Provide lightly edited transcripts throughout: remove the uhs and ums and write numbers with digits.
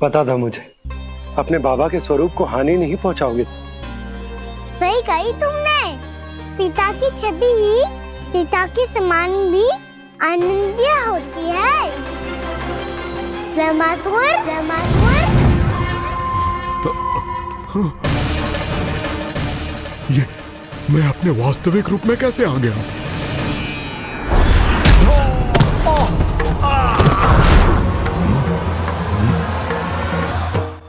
पता था मुझे, अपने बाबा के स्वरूप को हानि नहीं पहुंचाओगे। सही कही तुमने। पिता की छवि ही पिता के समान भी आनंदीय होती है। ब्रह्मासुर, ब्रह्मासुर। ये मैं अपने वास्तविक रूप में कैसे आ गया?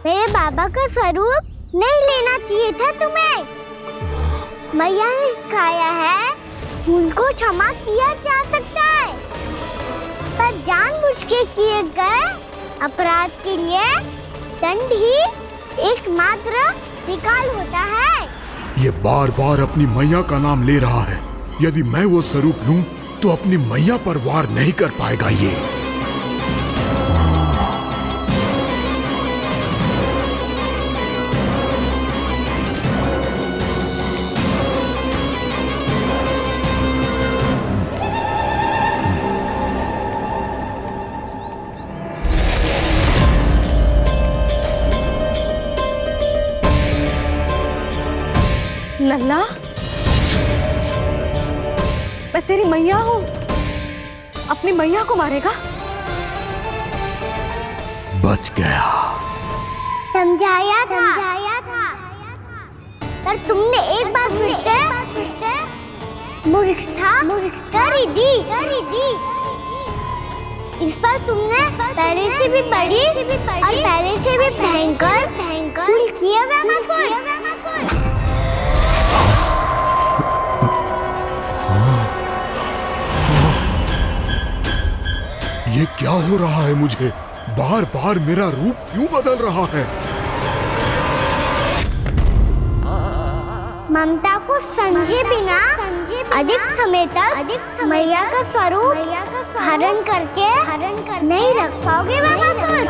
मेरे बाबा का स्वरूप नहीं लेना चाहिए था तुम्हें। मैया ने सिखाया है, भूल को क्षमा किया जा सकता है, पर जानबूझ के किए गए अपराध के लिए दंड ही एकमात्र विकल्प होता है। ये बार बार अपनी मैया का नाम ले रहा है। यदि मैं वो स्वरूप लूं तो अपनी मैया पर वार नहीं कर पाएगा ये। लल्ला, मैं तेरी मैया हूँ। अपनी मैया को मारेगा? बच गया। समझाया था, पर तुमने एक बार फिर से मूर्खता कर ही दी। इस पर तुमने पहले से भी बड़ी और पहले से भी भयंकर भूल किया ब्रह्मासुर। ये क्या हो रहा है मुझे? बार बार मेरा रूप क्यों बदल रहा है? ममता को समझे बिना अधिक समय तक मैया का स्वरूप हरण करके नहीं रख पाओगे ब्रह्मासुर।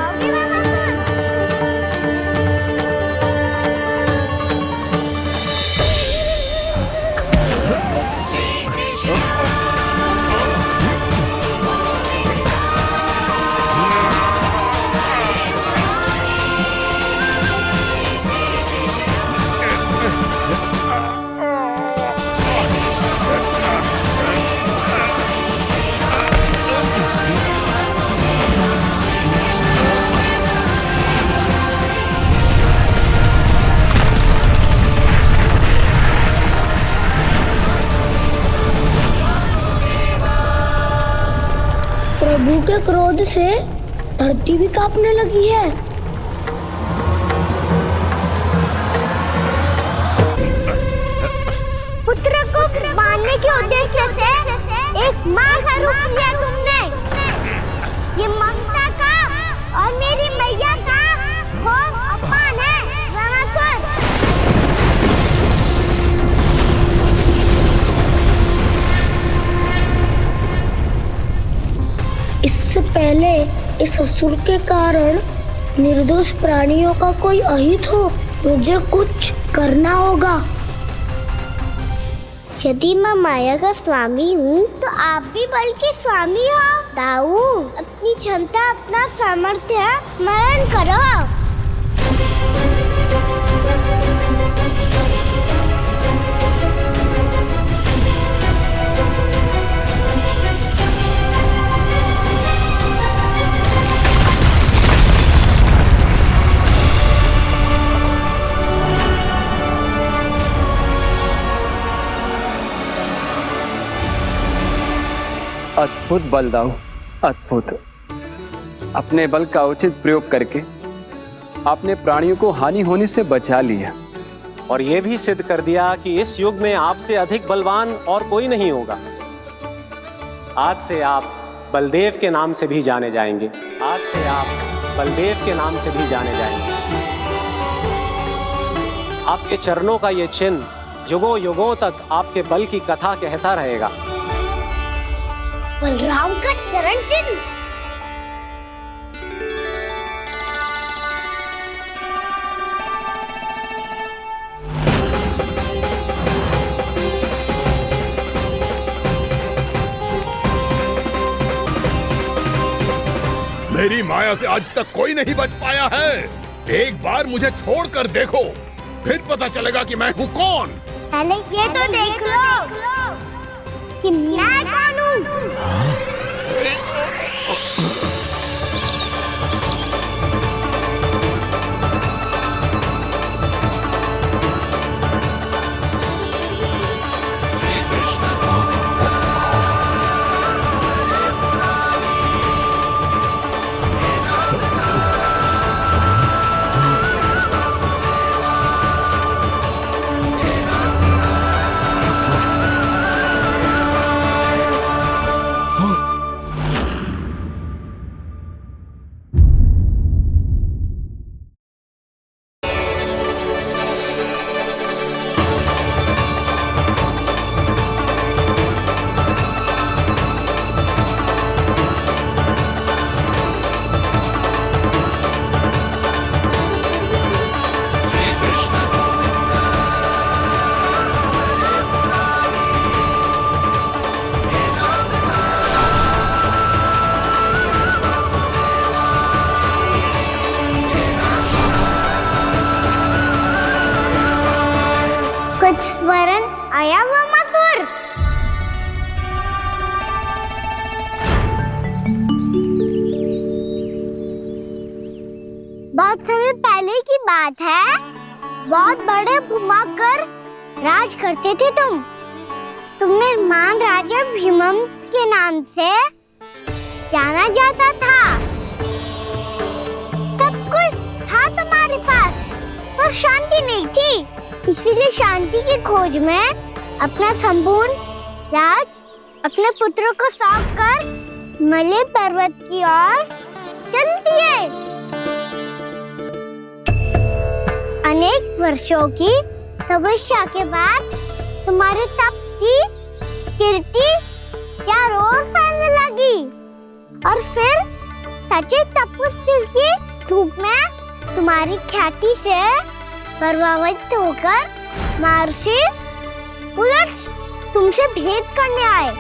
प्रभु के क्रोध से धरती भी कांपने लगी है। पुत्र को मारने के उद्देश्य से एक मां का रूप लिया तुमने। ये ममता का और मेरी मैया का घोर अपमान है ब्रह्मासुर। इससे पहले इस असुर के कारण निर्दोष प्राणियों का कोई अहित हो, मुझे कुछ करना होगा। यदि मैं माया का स्वामी हूँ तो आप भी बल के स्वामी हो। दाऊ, अपनी क्षमता, अपना सामर्थ्य स्मरण करो। अद्भुत बलदाऊ, अद्भुत। अपने बल का उचित प्रयोग करके आपने प्राणियों को हानि होने से बचा लिया और यह भी सिद्ध कर दिया कि इस युग में आपसे अधिक बलवान और कोई नहीं होगा। आज से आप बलदेव के नाम से भी जाने जाएंगे। आज से आप बलदेव के नाम से भी जाने जाएंगे। आपके चरणों का ये चिन्ह युगों युगों तक आपके बल की कथा कहता रहेगा। बलराम का चरण चिन्ह। मेरी माया से आज तक कोई नहीं बच पाया है। एक बार मुझे छोड़कर देखो, फिर पता चलेगा कि मैं हूँ कौन। पहले ये तो देख लो कि मैं कौन हूँ। कुछ वरन आया हुआ मसूर। बहुत समय पहले की बात है, बहुत बड़े भूमाकर राज करते थे तुम्हें महान राजा भीमम के नाम से जाना जाता था। सब कुछ था तुम्हारे पास, पर शांति नहीं थी। इसीलिए शांति की खोज में अपना संपूर्ण राज अपने पुत्रों को सौंप कर मले पर्वत की ओर चल दिए। अनेक वर्षों की तपस्या के बाद तुम्हारे तप की कीर्ति चारों ओर फैलने लगी और फिर सच्चे तपस्वी की धूप में तुम्हारी ख्याति से प्रभावित होकर महर्षि उलट तुमसे भेंट करने आए।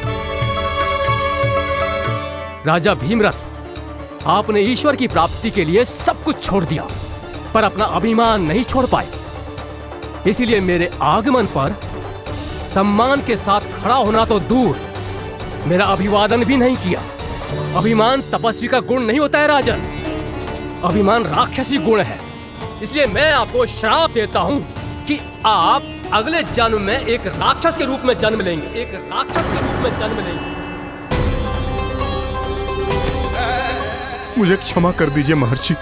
राजा भीमरथ, आपने ईश्वर की प्राप्ति के लिए सब कुछ छोड़ दिया, पर अपना अभिमान नहीं छोड़ पाए। इसीलिए मेरे आगमन पर सम्मान के साथ खड़ा होना तो दूर, मेरा अभिवादन भी नहीं किया। अभिमान तपस्वी का गुण नहीं होता है राजन, अभिमान राक्षसी गुण है। इसलिए मैं आपको श्राप देता हूँ कि आप अगले जन्म में एक राक्षस के रूप में जन्म लेंगे, एक राक्षस के रूप में जन्म लेंगे। मुझे क्षमा कर दीजिए महर्षि,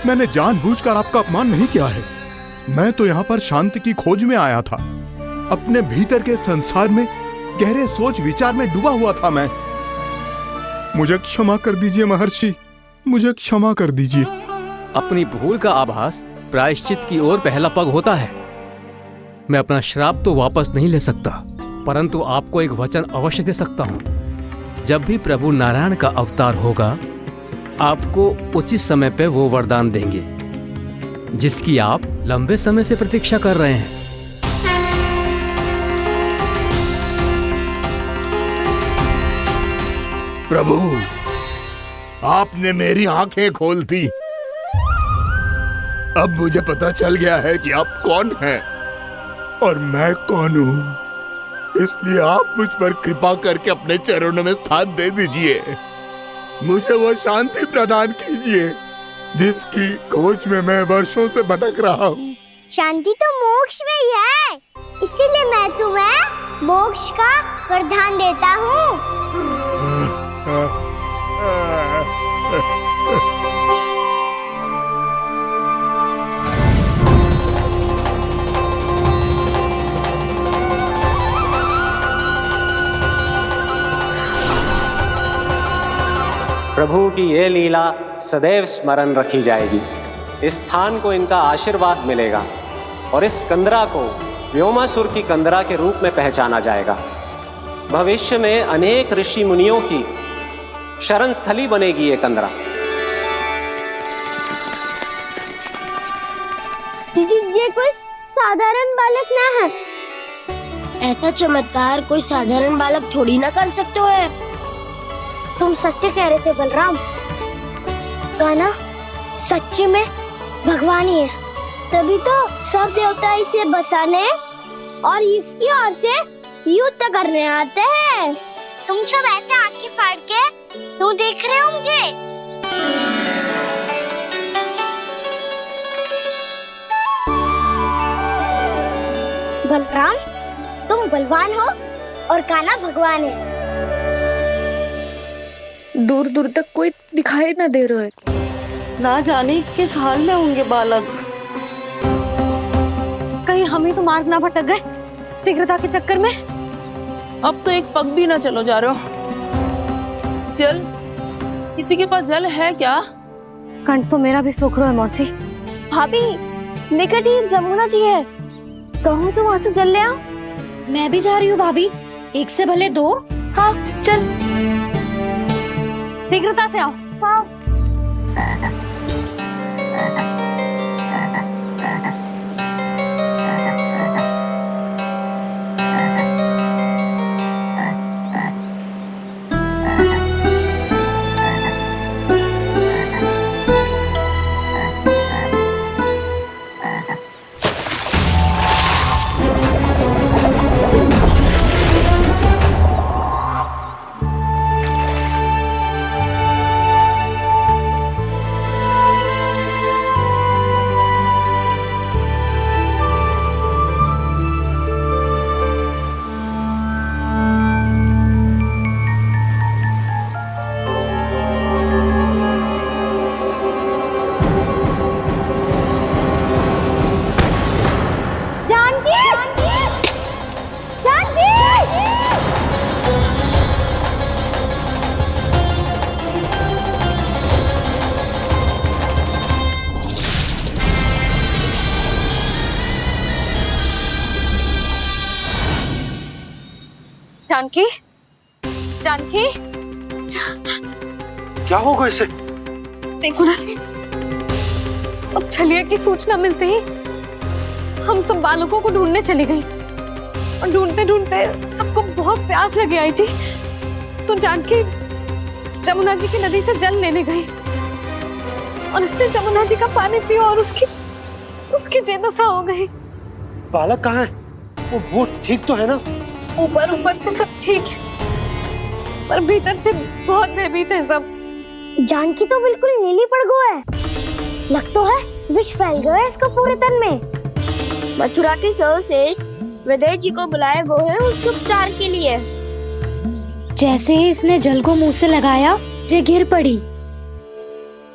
मैंने जानबूझकर आपका अपमान नहीं किया है। मैं तो यहाँ पर शांति की खोज में आया था। अपने भीतर के संसार में गहरे सोच विचार में डूबा हुआ था मैं। मुझे क्षमा कर दीजिए महर्षि, मुझे क्षमा कर दीजिए। अपनी भूल का आभास प्रायश्चित की ओर पहला पग होता है। मैं अपना श्राप तो वापस नहीं ले सकता, परंतु आपको एक वचन अवश्य दे सकता हूँ। जब भी प्रभु नारायण का अवतार होगा, आपको उचित समय पे वो वरदान देंगे जिसकी आप लंबे समय से प्रतीक्षा कर रहे हैं। प्रभु, आपने मेरी आंखें खोल दी। अब मुझे पता चल गया है कि आप कौन हैं और मैं कौन हूँ। इसलिए आप मुझ पर कृपा करके अपने चरणों में स्थान दे दीजिए। मुझे वो शांति प्रदान कीजिए जिसकी खोज में मैं वर्षों से भटक रहा हूँ। शांति तो मोक्ष में ही है, इसीलिए मैं तुम्हें मोक्ष का वरदान देता हूँ। प्रभु की ये लीला सदैव स्मरण रखी जाएगी। इस स्थान को इनका आशीर्वाद मिलेगा और इस कंदरा को व्योमासुर की कंदरा के रूप में पहचाना जाएगा। भविष्य में अनेक ऋषि मुनियों की शरण स्थली बनेगी ये कंदरा। ये कोई साधारण बालक ना है। ऐसा चमत्कार कोई साधारण बालक थोड़ी ना कर सकते हो। तुम सत्य कह रहे थे बलराम। कान्हा सच्ची में भगवान ही है, तभी तो सब देवता इसे बसाने और इसकी ओर से युद्ध करने आते हैं। तुम सब ऐसे आंखें फाड़ के क्यों देख रहे हो मुझे? बलराम, तुम बलवान हो और कान्हा भगवान है। दूर दूर तक कोई दिखाई न दे रहा है। ना जाने किस हाल में होंगे बालक। कहीं हम ही तो मार्ग ना भटक गए शीघ्रता के चक्कर में। अब तो एक पग भी ना चलो जा रहे हो। जल, किसी के पास जल है क्या? कंठ तो मेरा भी सूख रहा है मौसी। भाभी, निकट ही जमुना जी है, कहूँ तो वहाँ से जल ले आओ। मैं भी जा रही हूँ भाभी, एक से भले दो। हाँ चल, शीघ्रता से आओ। हाँ। जानकी, जानकी, क्या होगा इसे? देखो ना जी, अब छलिया की सूचना मिलते ही हम सब बालकों को ढूंढने चली गई और ढूंढते ढूंढते सबको बहुत प्यास लगी आई जी। तो जानकी जमुना जी की नदी से जल लेने गई और उसने जमुना जी का पानी पिया और उसकी जेदशा हो गई। बालक कहाँ है? वो ठीक तो है ना? ऊपर से सब ठीक है, पर भीतर से बहुत भयभीत है सब। जानकी तो बिल्कुल नीली पड़ गया है, लग तो है विष फैल गया है इसको पूरे तन में। मथुरा के सौ से विदेह जी को बुलाए गए हैं उसके उपचार के लिए। जैसे ही इसने जल को मुंह से लगाया, ये गिर पड़ी।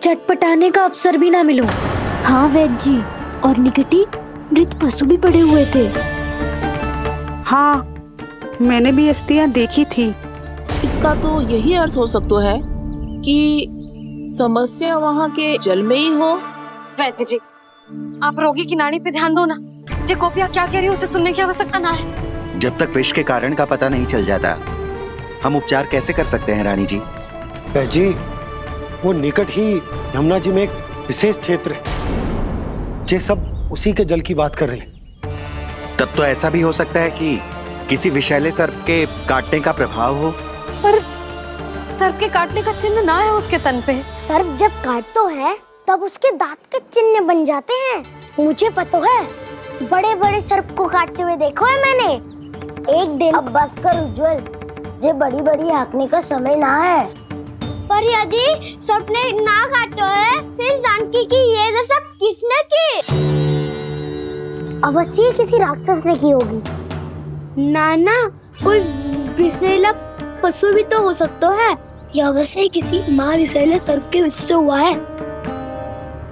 चटपटाने का अवसर भी ना मिलो। हाँ वैद्य जी, और निकटी मृत पशु भी पड़े हुए थे। हाँ, मैंने भी अस्थियां देखी थी। इसका तो यही अर्थ हो सकता है कि समस्या वहाँ के जल में ही हो। वैद्य जी, आप रोगी की नाड़ी पे ध्यान दो ना। जे गोपिया क्या कह रही है उसे सुनने की आवश्यकता ना है। जब तक विष के कारण का पता नहीं चल जाता, हम उपचार कैसे कर सकते हैं रानी जी? जी, वो निकट ही यमुना जी में एक विशेष क्षेत्र है, ये सब उसी के जल की बात कर रहे हैं। तब तो ऐसा भी हो सकता है कि किसी विषैले सर्प के काटने का प्रभाव हो। पर सर्प के काटने का चिन्ह ना है उसके तन पे। सर्प जब काटता है तब उसके दांत के चिन्ह बन जाते हैं। मुझे पता है, बड़े बड़े सर्प को काटते हुए देखो है मैंने। एक दिन अब बस कर उज्जवल, ये बड़ी बड़ी हाँकने का समय ना है। पर यदि सर्प ने ना काटा है, फिर जानकी की ये दशा किसने की? अवश्य किसी राक्षस ने की होगी। नाना, कोई विषैला पशु भी तो हो सकता है, या अवश्य किसी महाविषैले सर्प के विष से हुआ है।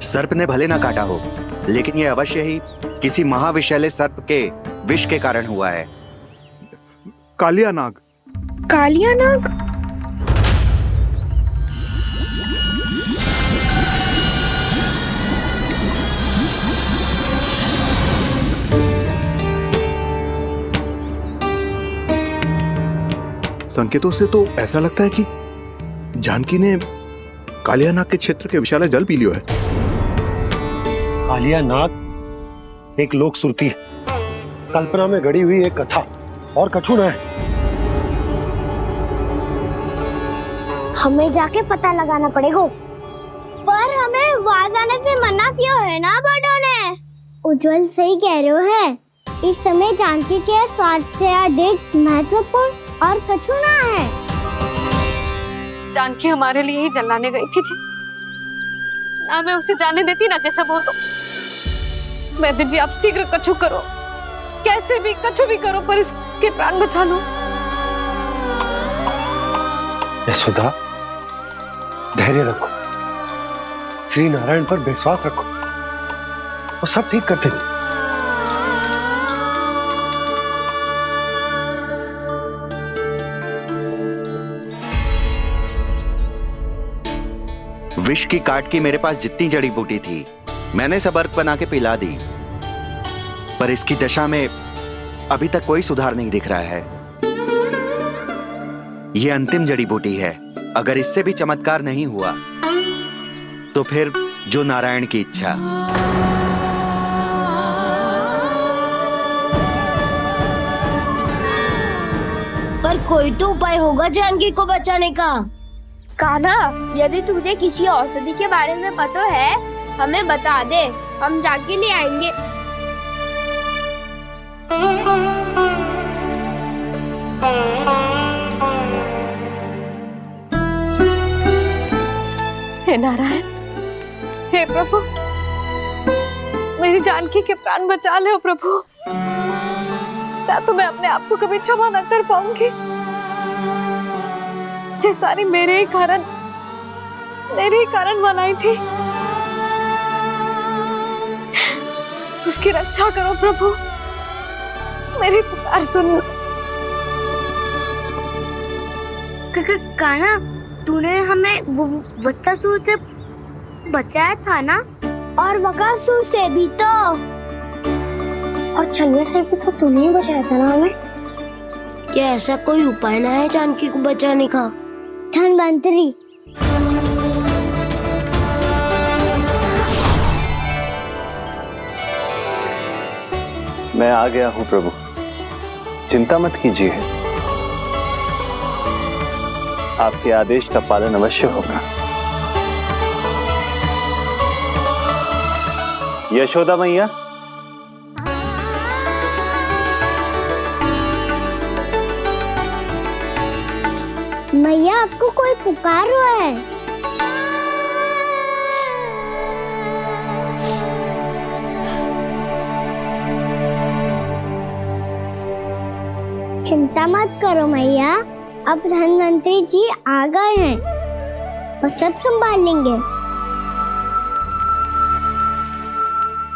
सर्प ने भले ना काटा हो, लेकिन ये अवश्य ही किसी महाविषैले सर्प के विष के कारण हुआ है। कालिया नाग। कालिया नाग? संकेतों से तो ऐसा लगता है कि जानकी ने कालिया नाग के क्षेत्र के विशाल जल पी लियो है। कालिया नाग एक लोक श्रुति है, कल्पना में गढ़ी हुई एक कथा, और कछु न है। हमें जाके पता लगाना पड़ेगा। पर हमें वहाँ जाने से मना किया है ना बड़ों ने। उज्जवल सही कह रहे हो है। इस समय जानकी के स्वार्थ से अधिक महत्वपूर्ण और कछु ना है। जानकी हमारे लिए ही जलाने गई थी जी, ना मैं उसे जाने देती ना जैसा वो तो। वैद्य जी आप शीघ्र कछु करो, कैसे भी कछु भी करो, पर इसके प्राण बचा लो। यशोदा, धैर्य रखो, श्री नारायण पर विश्वास रखो, वो सब ठीक कर देंगे। विष की काट की मेरे पास जितनी जड़ी बूटी थी मैंने सब अर्क बना के पिला दी, पर इसकी दशा में अभी तक कोई सुधार नहीं दिख रहा है। यह अंतिम जड़ी बूटी है, अगर इससे भी चमत्कार नहीं हुआ तो फिर जो नारायण की इच्छा। पर कोई तो उपाय होगा जानकी को बचाने का। कान्हा, यदि तुझे किसी औषधि के बारे में पता है हमें बता दे, हम जाके ले आएंगे। हे नारायण, हे प्रभु, मेरी जानकी के प्राण बचा ले प्रभु। या तो मैं अपने आप को कभी क्षमा न कर पाऊंगी। ये सारी मेरे ही कारण बनाई थी। उसकी रक्षा करो प्रभु, मेरी पुकार सुनो। कान्हा, तूने हमें बकासुर से बचाया था ना? और बकासुर से भी तो, और छलिया से भी तो तूने ही बचाया था ना हमें। क्या ऐसा कोई उपाय ना है जानकी को बचाने का? धन्वंतरी, मैं आ गया हूं प्रभु, चिंता मत कीजिए, आपके आदेश का पालन अवश्य होगा। यशोदा मैया, मैया आपको कोई पुकार रहा है। चिंता मत करो मैया, अब धन्वंतरी जी आ गए हैं, वो सब संभाल लेंगे।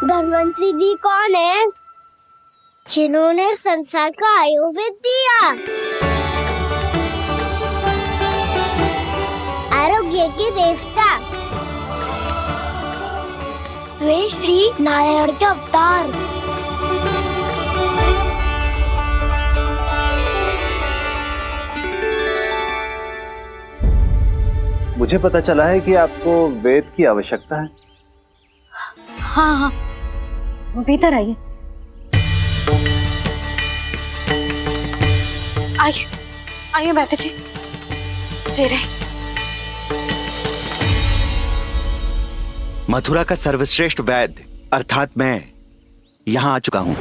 धन्वंतरी जी कौन है? जिन्होंने संसार का आयुर्वेद दिया, आरोग्य के देवता, वे श्री नारायण के अवतार। मुझे पता चला है कि आपको वेद की आवश्यकता है। हाँ हाँ, भीतर आइए। आइए आइए वैद्य जी, जी रहे। मथुरा का सर्वश्रेष्ठ वैद्य अर्थात मैं यहाँ आ चुका हूँ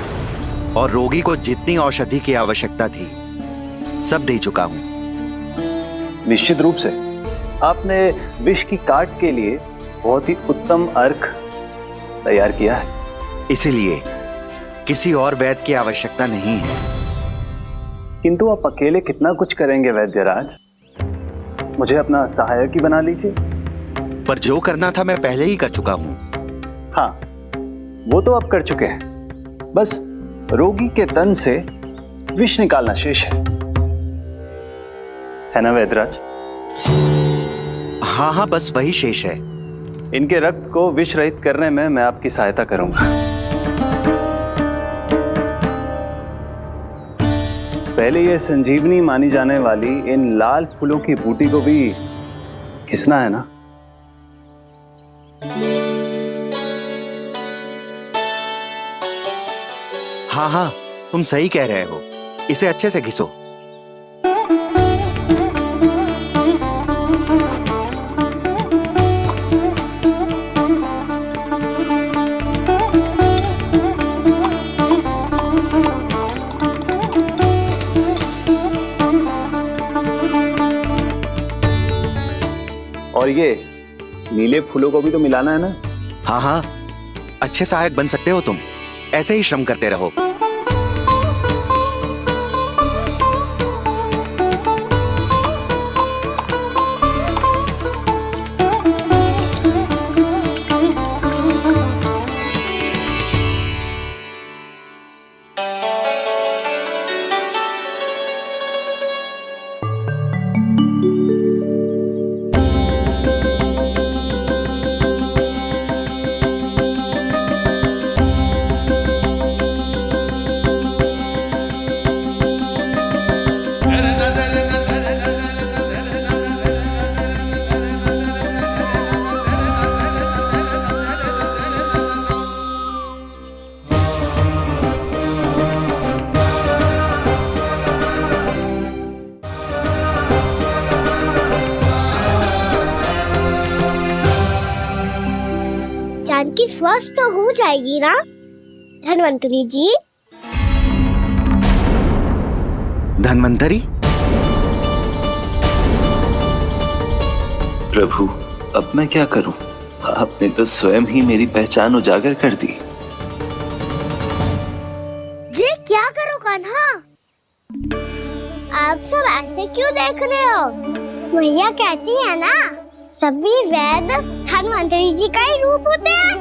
और रोगी को जितनी औषधि की आवश्यकता थी सब दे चुका हूँ। निश्चित रूप से आपने विष की काट के लिए बहुत ही उत्तम अर्क तैयार किया है, इसीलिए किसी और वैद्य की आवश्यकता नहीं है। किंतु आप अकेले कितना कुछ करेंगे वैद्यराज, मुझे अपना सहायक ही बना लीजिए। पर जो करना था मैं पहले ही कर चुका हूँ। हाँ, वो तो आप कर चुके हैं, बस रोगी के तन से विष निकालना शेष है ना वैद्यराज? हाँ हाँ, बस वही शेष है। इनके रक्त को विष रहित करने में मैं आपकी सहायता करूंगा। पहले ये संजीवनी मानी जाने वाली इन लाल फूलों की बूटी को भी घिसना है ना? हाँ हाँ, तुम सही कह रहे हो, इसे अच्छे से घिसो। खिले फूलों को भी तो मिलाना है ना। हाँ हाँ, अच्छे सहायक बन सकते हो तुम, ऐसे ही श्रम करते रहो। जानकी स्वस्थ तो हो जाएगी ना धन्वंतरी जी? धन्वंतरी? प्रभु, अब मैं क्या करूं? आपने तो स्वयं ही मेरी पहचान उजागर कर दी। जी क्या करो कान्हा? आप सब ऐसे क्यों देख रहे हो? मैया कहती है ना, सभी वेद धन्वंतरी जी का ही रूप होते हैं।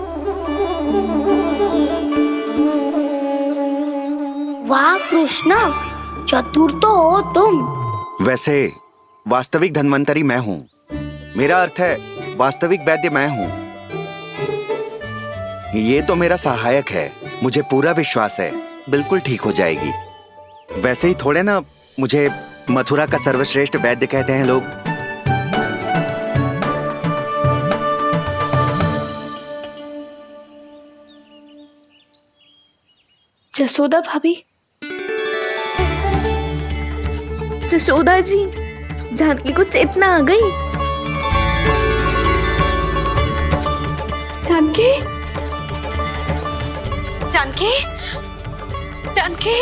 वाह कृष्णा, चतुर तो हो तुम। वैसे वास्तविक धन्वंतरी मैं हूँ। मेरा अर्थ है वास्तविक वैद्य मैं हूँ। ये तो मेरा सहायक है, मुझे पूरा विश्वास है बिल्कुल ठीक हो जाएगी। वैसे ही थोड़े ना मुझे मथुरा का सर्वश्रेष्ठ वैद्य कहते हैं लोग। जसोदा भाभी। जसोदा जी, जानकी को चेतना आ गई। जानकी, जानकी, जानकी,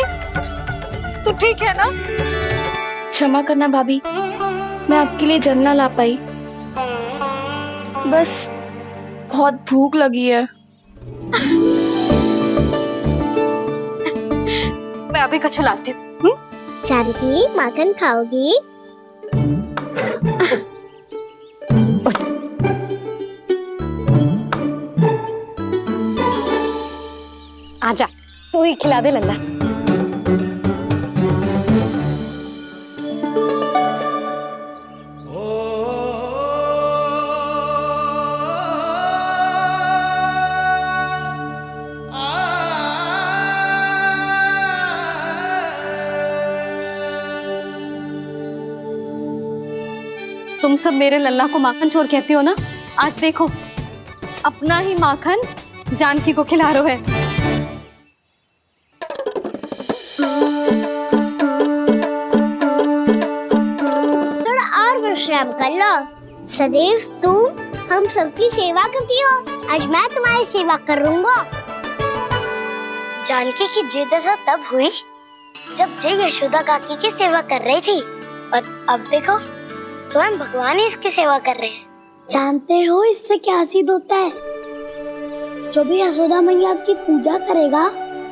तू ठीक है ना? क्षमा करना भाभी, मैं आपके लिए जल ना ला पाई। बस बहुत भूख लगी है। मैं अभी कछु लाती हूँ। जानकी माखन खाओगी? आजा, तू ही खिला दे लल्ला। तुम सब मेरे लल्ला को माखन चोर कहती हो ना? आज देखो, अपना ही माखन जानकी को खिला रहे है। थोड़ा और विश्राम कर लो। सदैव तुम हम सबकी सेवा करती हो, आज मैं तुम्हारी सेवा करूंगा। जानकी की जिज्ञासा तब हुई जब जय यशोदा काकी की सेवा कर रही थी, और अब देखो स्वयं भगवान ही इसकी सेवा कर रहे हैं। जानते हो इससे क्या सिद्ध होता है? जो भी यशोदा मैया की पूजा करेगा,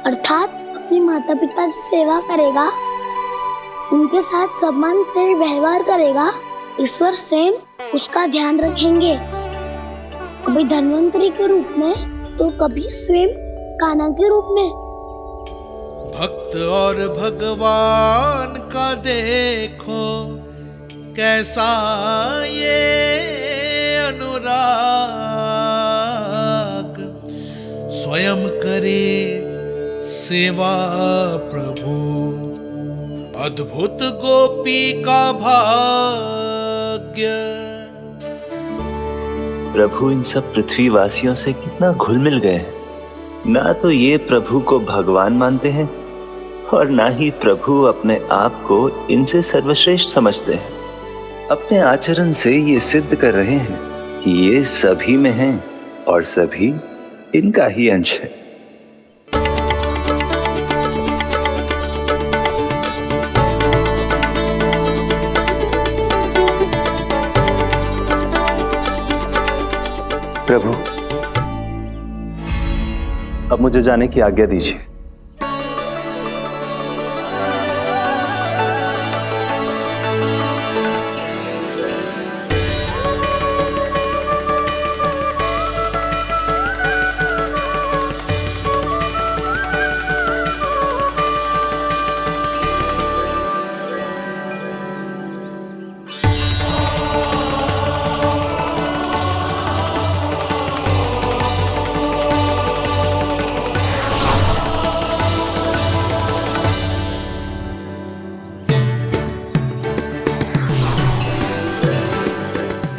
अर्थात अपने माता पिता की सेवा करेगा, उनके साथ सम्मान से व्यवहार करेगा, ईश्वर स्वयं उसका ध्यान रखेंगे। कभी धन्वंतरी के रूप में तो कभी स्वयं कान्हा के रूप में। भक्त और भगवान का देखो कैसा ये अनुराग, स्वयं करे सेवा प्रभु, अद्भुत गोपी का भाग्य। प्रभु इन सब पृथ्वीवासियों से कितना घुल मिल गए हैं। ना तो ये प्रभु को भगवान मानते हैं और ना ही प्रभु अपने आप को इनसे सर्वश्रेष्ठ समझते हैं। अपने आचरण से ये सिद्ध कर रहे हैं कि ये सभी में हैं और सभी इनका ही अंश है। प्रभु, अब मुझे जाने की आज्ञा दीजिए।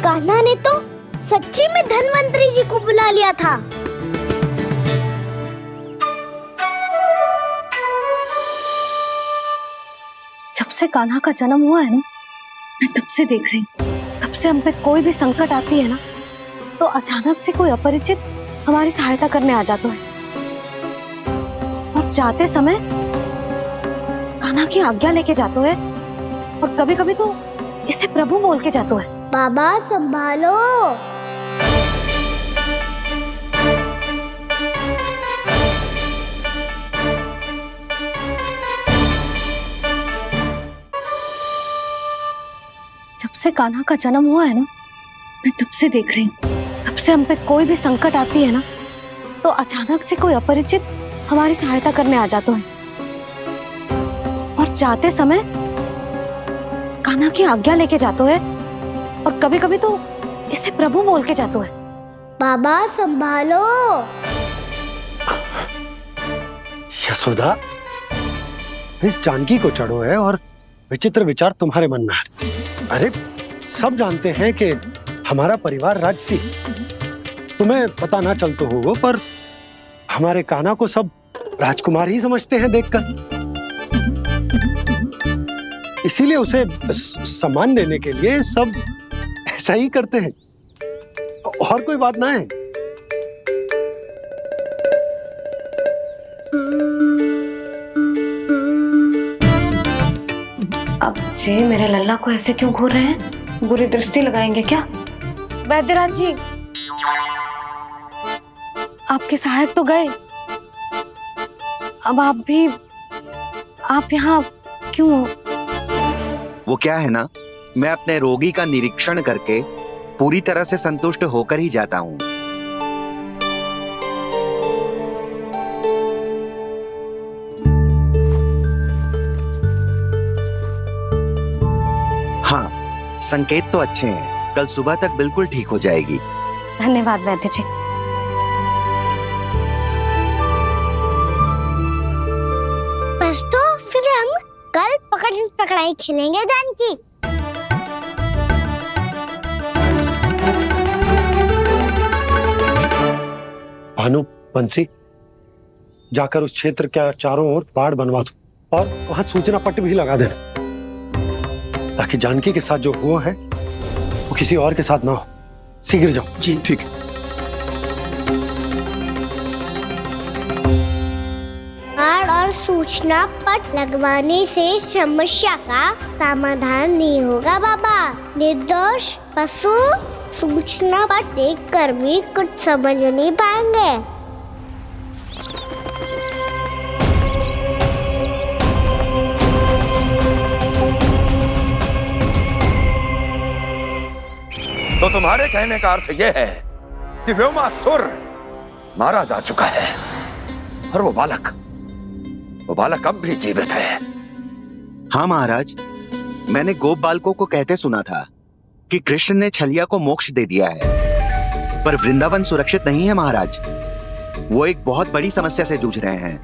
कान्हा ने तो सच्ची में धन्वंतरी जी को बुला लिया था। जब से कान्हा का जन्म हुआ है ना, मैं तब से देख रही हूँ, तब से हम पे कोई भी संकट आती है ना, तो अचानक से कोई अपरिचित हमारी सहायता करने आ जाता है। और जाते समय कान्हा की आज्ञा लेके जाते है, और कभी कभी तो इसे प्रभु बोल के जाते है। बाबा संभालो। जब से कान्हा का जन्म हुआ है ना, मैं तब से देख रही हूँ, तब से हम पे कोई भी संकट आती है ना, तो अचानक से कोई अपरिचित हमारी सहायता करने आ जाते हैं। और जाते समय कान्हा की आज्ञा लेके जाते हैं, और कभी कभी तो इसे प्रभु बोल के जाते हैं। बाबा संभालो। यशोदा, इस जानकी को चढ़ो है और विचित्र विचार तुम्हारे मन में है। अरे सब जानते हैं कि हमारा परिवार राजसी, तुम्हें पता ना चलता होगा, पर हमारे कान्हा को सब राजकुमार ही समझते हैं देखकर। इसीलिए उसे सम्मान देने के लिए सब ऐसा ही करते हैं, और कोई बात ना है। अब जी मेरे लल्ला को ऐसे क्यों घूर रहे हैं? बुरी दृष्टि लगाएंगे क्या? वैद्यराज जी, आपके सहायक तो गए, अब आप यहाँ क्यों? वो क्या है ना, मैं अपने रोगी का निरीक्षण करके पूरी तरह से संतुष्ट होकर ही जाता हूँ। हाँ, संकेत तो अच्छे हैं, कल सुबह तक बिल्कुल ठीक हो जाएगी। धन्यवाद वैद्य जी। बस तो फिर हम कल पकड़न पकड़ाई खेलेंगे जानकी। भानु, बंसी, जाकर उस क्षेत्र के चारों ओर बाड़ बनवा दो और वहां सूचना पट्ट भी लगा देना, ताकि जानकी के साथ जो हुआ है वो किसी और के साथ ना हो। शीघ्र जाओ। जी ठीक है। बाड़ और सूचना पट लगवाने से समस्या का समाधान नहीं होगा बाबा। निर्दोष पशु सूचना पट देखकर भी कुछ समझ नहीं पाएंगे। तो तुम्हारे कहने का अर्थ यह है कि व्योमासुर मारा जा चुका है और वो बालक अब भी जीवित है। हाँ महाराज, मैंने गोप बालकों को कहते सुना था कि कृष्ण ने छलिया को मोक्ष दे दिया है, पर वृंदावन सुरक्षित नहीं है महाराज। वो एक बहुत बड़ी समस्या से जूझ रहे हैं।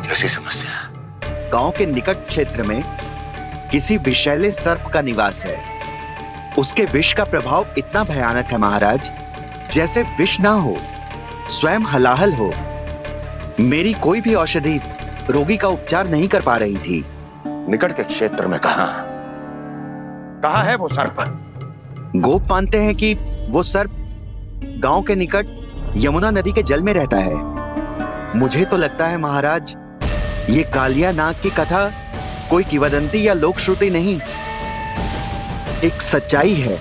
कैसी समस्या? गांव के निकट क्षेत्र में किसी विषैले सर्प का निवास है। उसके विष का प्रभाव इतना भयानक है महाराज, जैसे विष ना हो, स्वयं हलाहल हो। मेरी कोई भी औषधि रोगी का उपचार नहीं कर पा रही थी। निकट के क्षेत्र में कहां है वो सर्प? गोप मानते हैं कि वो सर्प गांव के निकट यमुना नदी के जल में रहता है। मुझे तो लगता है महाराज, ये कालिया नाग की कथा कोई किंवदंती या लोक श्रुति नहीं, एक सच्चाई है,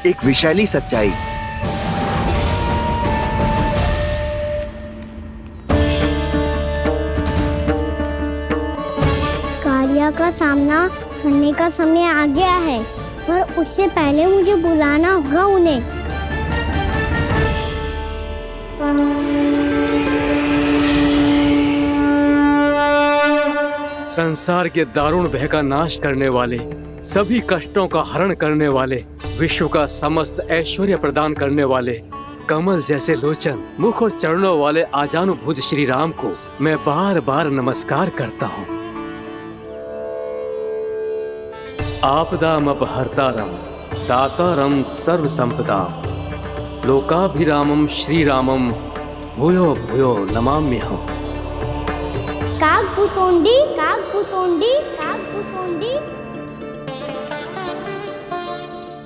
एक विषैली सच्चाई। का सामना करने का समय आ गया है, पर उससे पहले मुझे बुलाना होगा उन्हें। संसार के दारुण भय का नाश करने वाले, सभी कष्टों का हरण करने वाले, विश्व का समस्त ऐश्वर्य प्रदान करने वाले, कमल जैसे लोचन, मुख और चरणों वाले आजानुभुज श्री राम को मैं बार बार नमस्कार करता हूँ। आपदामपहर्तारं दातारं सर्व संपदाम लोकाभिरामं श्री रामम भूयो भूयो नमाम्यहम्। काकभुसुंडी काकभुसुंडी काकभुसुंडी।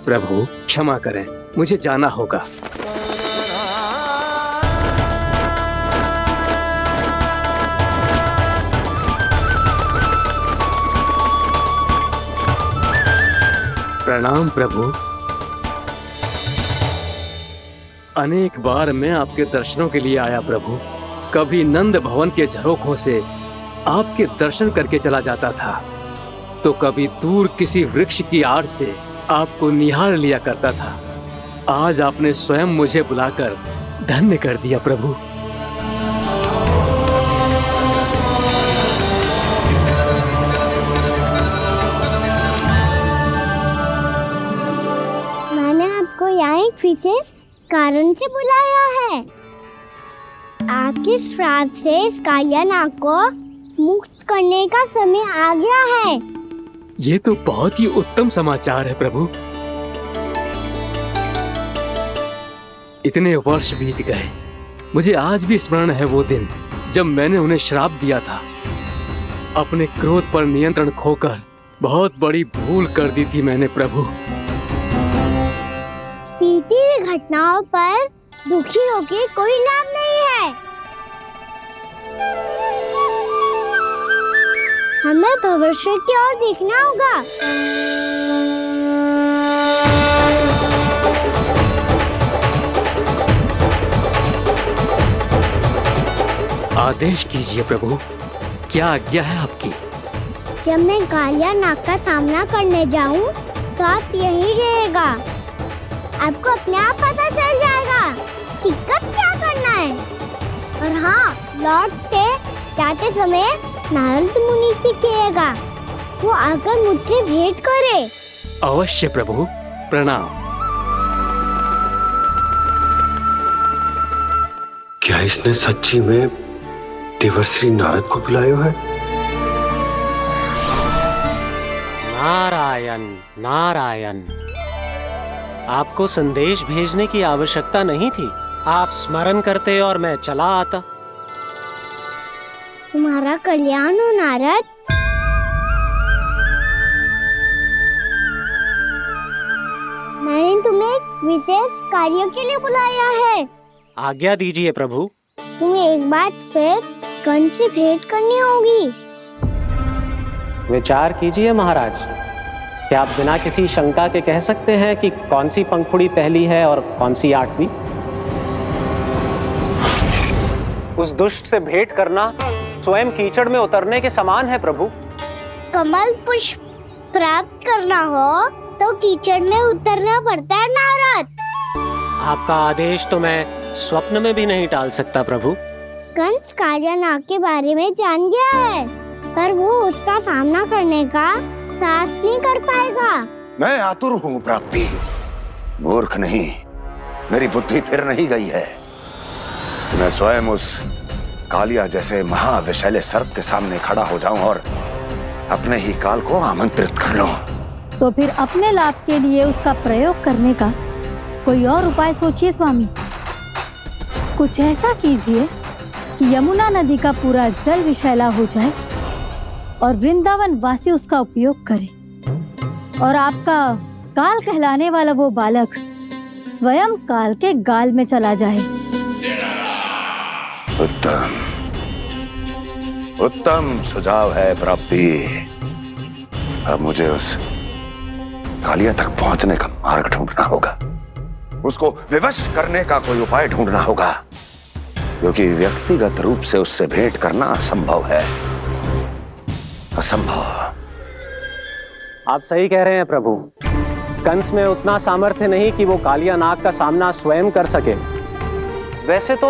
प्रभु क्षमा करें, मुझे जाना होगा। प्रणाम प्रभु। अनेक बार मैं आपके दर्शनों के लिए आया प्रभु। कभी नंद भवन के झरोखों से आपके दर्शन करके चला जाता था, तो कभी दूर किसी वृक्ष की आड़ से आपको निहार लिया करता था। आज आपने स्वयं मुझे बुलाकर धन्य कर दिया प्रभु। मैंने आपको यहाँ एक विशेष कारण से बुलाया है। आपके श्राप से इस कालिया को मुक्त करने का समय आ गया है। ये तो बहुत ही उत्तम समाचार है प्रभु। इतने वर्ष बीत गए, मुझे आज भी स्मरण है वो दिन जब मैंने उन्हें श्राप दिया था। अपने क्रोध पर नियंत्रण खोकर बहुत बड़ी भूल कर दी थी मैंने प्रभु। बीती हुई घटनाओं पर दुखी होके कोई लाभ नहीं है। हमें भविष्य की ओर देखना होगा। आदेश कीजिए प्रभु, क्या आज्ञा है आपकी? जब मैं कालिया नाग का सामना करने जाऊं, तो आप यहीं रहेगा। आपको अपने आप पता चल जाएगा कि कब क्या करना है। और हाँ, लौटते जाते समय नारद मुनि से कहिएगा, वो आकर मुझसे भेंट करे। अवश्य प्रभु, प्रणाम। क्या इसने सच्ची में देवर्षि नारद को बुलाया है? नारायण नारायण। आपको संदेश भेजने की आवश्यकता नहीं थी। आप स्मरण करते और मैं चला आता। तुम्हारा कल्याण हो नारद। मैंने तुम्हें एक विशेष कार्य के लिए बुलाया है। आज्ञा दीजिए प्रभु। तुम्हें एक बार फिर गण से भेंट करनी होगी। विचार कीजिए महाराज। क्या आप बिना किसी शंका के कह सकते हैं कि कौन सी पंखुड़ी पहली है और कौन सी आठवीं? उस दुष्ट से भेंट करना स्वयं कीचड़ में उतरने के समान है प्रभु। कमल पुष्प प्राप्त करना हो तो कीचड़ में उतरना पड़ता है नारद। आपका आदेश तो मैं स्वप्न में भी नहीं टाल सकता प्रभु। कंस कालिया नाग के बारे में जान गया है, पर वो उसका सामना करने का साहस नहीं कर पाएगा। मैं आतुर हूँ प्राप्ति, मूर्ख नहीं। मेरी बुद्धि फिर नहीं गई है। मैं स्वयं उस कालिया जैसे महाविषैले सर्प के सामने खड़ा हो जाऊं और अपने ही काल को आमंत्रित कर लूं। तो फिर अपने लाभ के लिए उसका प्रयोग करने का कोई और उपाय सोचिए स्वामी। कुछ ऐसा कीजिए कि यमुना नदी का पूरा जल विषैला हो जाए और वृंदावन वासी उसका उपयोग करे, और आपका काल कहलाने वाला वो बालक स्वयं काल के गाल में चला जाए। उत्तम उत्तम सुझाव है प्राप्ति। अब मुझे उस कालिया तक पहुंचने का मार्ग ढूंढना होगा। उसको विवश करने का कोई उपाय ढूंढना होगा, क्योंकि व्यक्तिगत रूप से उससे भेंट करना असंभव है। असंभव। आप सही कह रहे हैं प्रभु। कंस में उतना सामर्थ्य नहीं कि वो कालिया नाग का सामना स्वयं कर सके। वैसे तो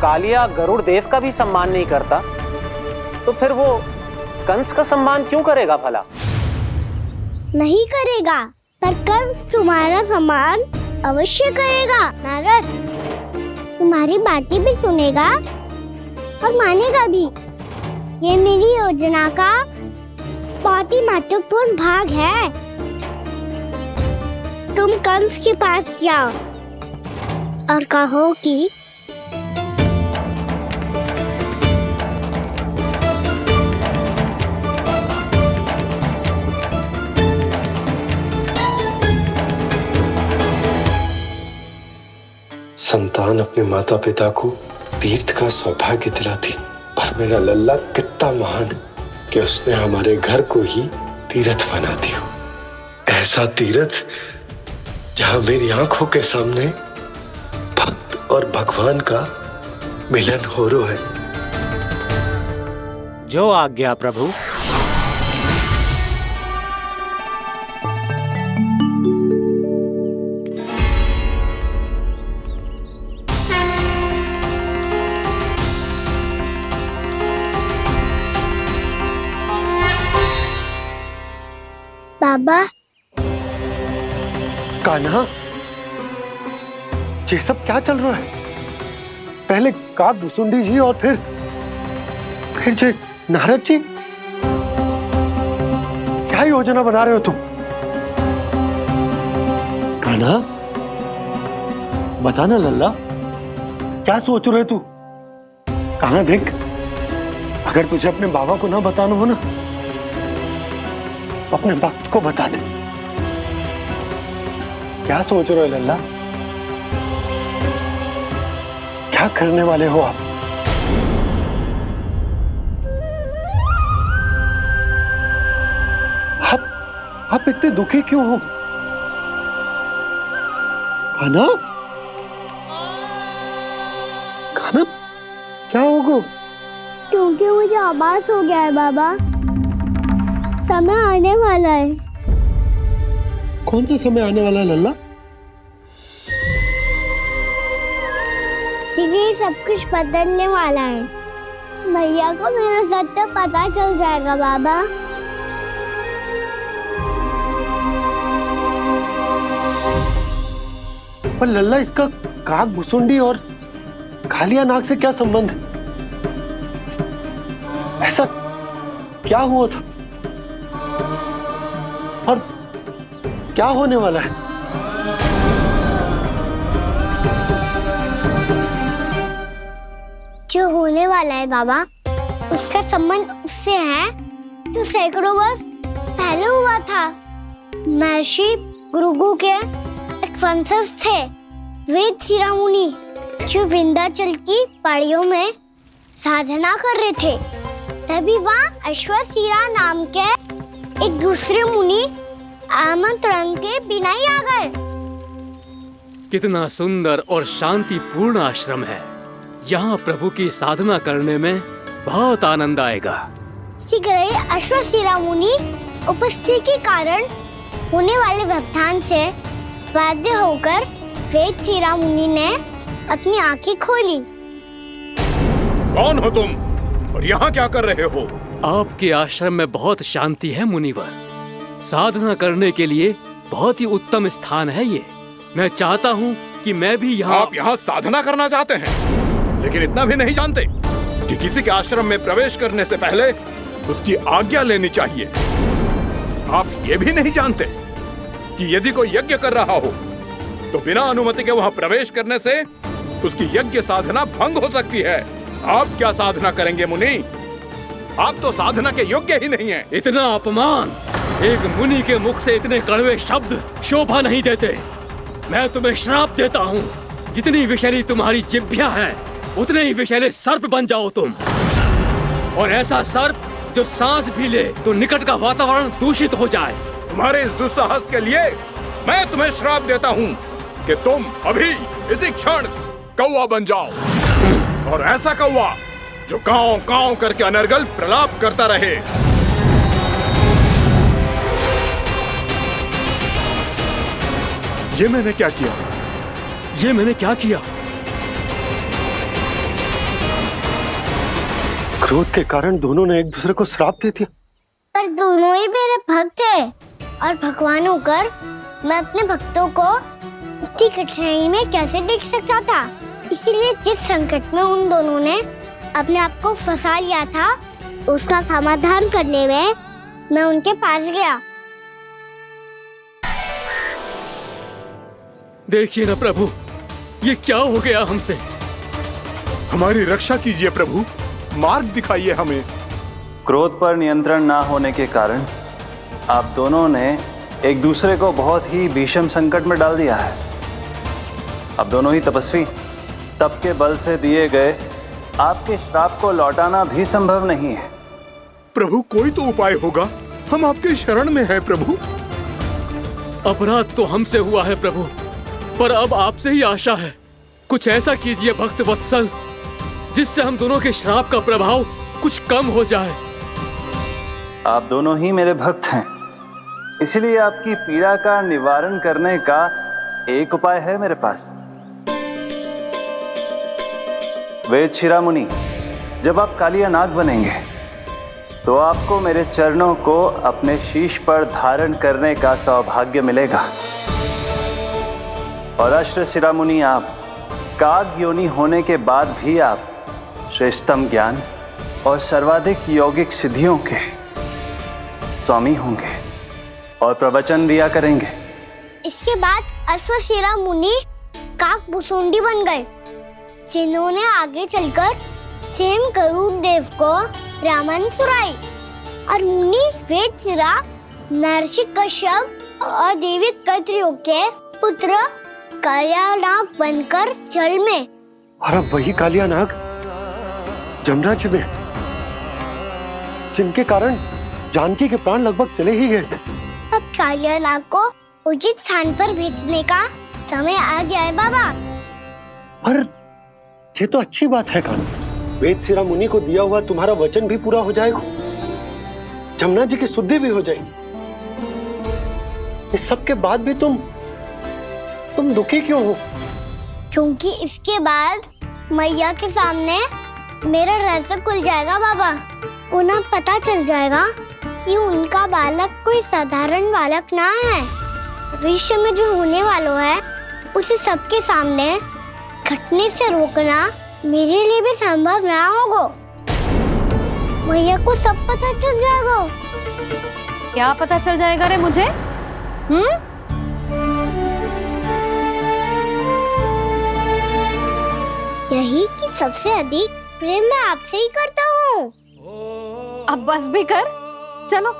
कालिया गरुड़ देव का भी सम्मान नहीं करता, तो फिर वो कंस का सम्मान क्यों करेगा भला? नहीं करेगा, पर कंस तुम्हारा सम्मान अवश्य करेगा। नारद तुम्हारी बातें भी सुनेगा और मानेगा भी। ये मेरी योजना का बहुत ही महत्वपूर्ण भाग है। तुम कंस के पास जाओ और कहो कि संतान अपने माता पिता को तीर्थ का सौभाग्य दिलाती, और मेरा लल्ला कितना महान कि उसने हमारे घर को ही तीर्थ बना दिया। ऐसा तीर्थ जहां मेरी आंखों के सामने भक्त और भगवान का मिलन हो रहा है। जो आज्ञा प्रभु। बाबा। कान्हा, ये सब क्या चल रहा है? पहले काग भुसुंडी जी और फिर जे नारद जी। क्या योजना बना रहे हो तुम? कान्हा, बताना लल्ला, क्या सोच रहे तू? कान्हा देख, अगर तुझे अपने बाबा को ना बताना हो ना, अपने भक्त को बता दे। क्या सोच रहे हो लल्ला? क्या करने वाले हो आप? आप इतने दुखी क्यों हो? कान्हा, कान्हा, क्या होगा? क्योंकि मुझे आभास हो गया है बाबा, समय आने वाला है। कौन सा समय आने वाला है लल्ला? शीघ्र सब कुछ बदलने वाला है। भैया को मेरा सत्य पता चल जाएगा बाबा। पर लल्ला, इसका काग भुसुंडी और कालिया नाग से क्या संबंध है? ऐसा क्या हुआ था और क्या होने वाला है? जो होने वाला है बाबा, उसका संबंध उससे है जो सैकड़ों वर्ष पहले हुआ था। महर्षि भृगु के एक वंशज थे, वेद शिरा मुनि, जो विंध्याचल की पहाड़ियों में साधना कर रहे थे। तभी वहाँ अश्वशिरा नाम के एक दूसरे मुनि आमंत्रण के बिना ही आ गए। कितना सुंदर और शांतिपूर्ण आश्रम है। यहाँ प्रभु की साधना करने में बहुत आनंद आएगा। शीघ्र ही अश्वशिरा मुनि उपस्थिति के कारण होने वाले व्यवधान से बाध्य होकर वेद शिरा मुनि ने अपनी आंखें खोली। कौन हो तुम और यहाँ क्या कर रहे हो? आपके आश्रम में बहुत शांति है मुनिवर। साधना करने के लिए बहुत ही उत्तम स्थान है ये। मैं चाहता हूँ कि मैं भी यहाँ। आप यहाँ साधना करना चाहते हैं, लेकिन इतना भी नहीं जानते कि किसी के आश्रम में प्रवेश करने से पहले उसकी आज्ञा लेनी चाहिए। आप ये भी नहीं जानते कि यदि कोई यज्ञ कर रहा हो तो बिना अनुमति के वहाँ प्रवेश करने से उसकी यज्ञ साधना भंग हो सकती है। आप क्या साधना करेंगे मुनि? आप तो साधना के योग्य ही नहीं हैं। इतना अपमान! एक मुनि के मुख से इतने कड़वे शब्द शोभा नहीं देते। मैं तुम्हें श्राप देता हूँ, जितनी विषैली तुम्हारी जिह्वा है उतने ही विषैले सर्प बन जाओ तुम। और ऐसा सर्प जो सांस भी ले तो निकट का वातावरण दूषित हो जाए। तुम्हारे इस दुस्साहस के लिए मैं तुम्हें श्राप देता हूँ कि तुम अभी इसी क्षण कौवा बन जाओ, और ऐसा कौवा जो कांव कांव करके अनर्गल प्रलाप करता रहे। ये मैंने क्या किया? ये मैंने क्या किया? क्रोध के कारण दोनों ने एक दूसरे को श्राप दे दिया। पर दोनों ही मेरे भक्त हैं और भगवान होकर मैं अपने भक्तों को इतनी कठिनाई में कैसे देख सकता था। इसीलिए जिस संकट में उन दोनों ने अपने आप को फंसा लिया था, उसका समाधान करने में मैं उनके पास गया। देखिए ना प्रभु, ये क्या हो गया हमसे? हमारी रक्षा कीजिए प्रभु, मार्ग दिखाइए हमें। क्रोध पर नियंत्रण ना होने के कारण आप दोनों ने एक दूसरे को बहुत ही भीषण संकट में डाल दिया है। आप दोनों ही तपस्वी, तप के बल से दिए गए आपके श्राप को लौटाना भी संभव नहीं है। प्रभु कोई तो उपाय होगा, हम आपके शरण में हैं प्रभु। अपराध तो हमसे हुआ है प्रभु, पर अब आपसे ही आशा है। कुछ ऐसा कीजिए भक्त वत्सल, जिससे हम दोनों के श्राप का प्रभाव कुछ कम हो जाए। आप दोनों ही मेरे भक्त हैं, इसलिए आपकी पीड़ा का निवारण करने का एक उपाय है मेरे पास। वेद शिरामुनि, जब आप कालिया नाग बनेंगे तो आपको मेरे चरणों को अपने शीश पर धारण करने का सौभाग्य मिलेगा। और अश्र शिरामुनि, आप काग योनि होने के बाद भी आप श्रेष्ठतम ज्ञान और सर्वाधिक यौगिक सिद्धियों के स्वामी होंगे और प्रवचन दिया करेंगे। इसके बाद अश्वशिरा मुनि काक भुसुंडी बन गए, जिन्होंने आगे चलकर सेम गरुड़ देव को रामायण सुनाई। और मुनि वेदशिरा महर्षि कश्यप और देवी कत्रियों के पुत्र कालिया नाग बनकर जल में। और अब वही कालिया नाग जमराज्य में, जिनके कारण जानकी के प्राण लगभग चले ही गए थे। अब कालिया नाग को उचित स्थान पर भेजने का समय आ गया है बाबा। पर ये तो अच्छी बात है कान, वेदशिरा मुनि को दिया हुआ तुम्हारा वचन भी पूरा हो जाएगा, जमुना जी की शुद्धि भी हो जाएगी। इस सब के बाद भी तुम दुखी क्यों हो? क्योंकि इसके बाद मैया के सामने मेरा रहस्य खुल जाएगा बाबा। उन्हें पता चल जाएगा कि उनका बालक कोई साधारण बालक ना है। भविष्य में जो होने वाला है उसे सबके सामने घटने से रोकना मेरे लिए भी संभव ना होगा। मैया को सब पता चल जाएगा। क्या पता चल जाएगा रे मुझे? यही कि सबसे अधिक प्रेम मैं आपसे ही करता हूँ। अब बस भी कर, चलो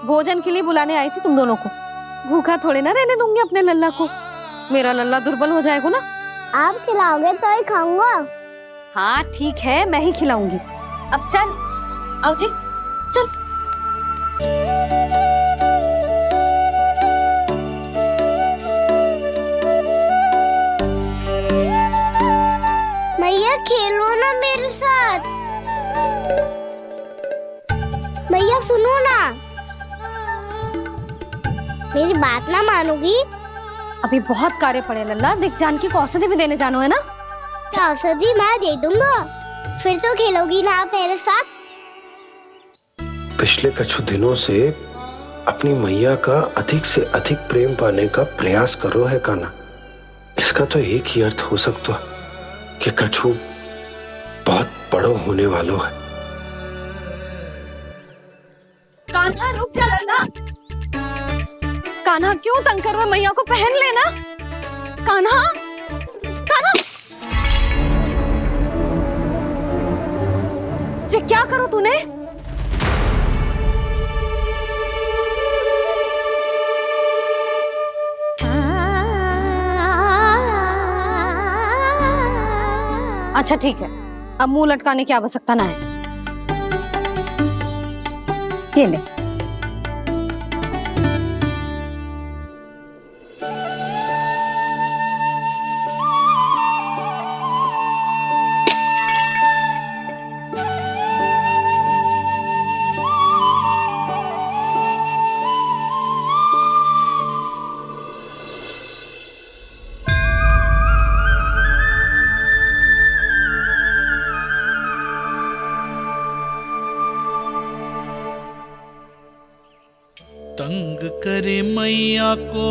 भोजन के लिए बुलाने आई थी तुम दोनों को। भूखा थोड़े ना रहने दूंगी अपने लल्ला को, मेरा लल्ला दुर्बल हो जाएगा ना। आप खिलाओगे तो ही खाऊंगा। हाँ ठीक है, मैं ही खिलाऊंगी। अब चल, आओ जी चल। मैया खेलो ना मेरे साथ। मैया सुनो ना, मेरी बात ना मानोगी? अभी बहुत कार्य पड़े लल्ला, देख जानकी को औषधि भी देने जानो है ना। औषधि मैं दे दूंगा, फिर तो खेलोगी ना आप मेरे साथ। पिछले कुछ दिनों से अपनी मैया का अधिक से अधिक प्रेम पाने का प्रयास करो है कान्हा। इसका तो एक ही अर्थ हो सकता कि कछु बहुत बड़ो होने वालों है। कान्हा रुक जा लल्ला। कान्हा क्यों तंग कर रहा है? मैया को पहन लेना। कान्हा, कान्हा, ये क्या करो तूने? अच्छा ठीक है, अब मुंह लटकाने की आवश्यकता ना है। ये ले। तंग करे मैया को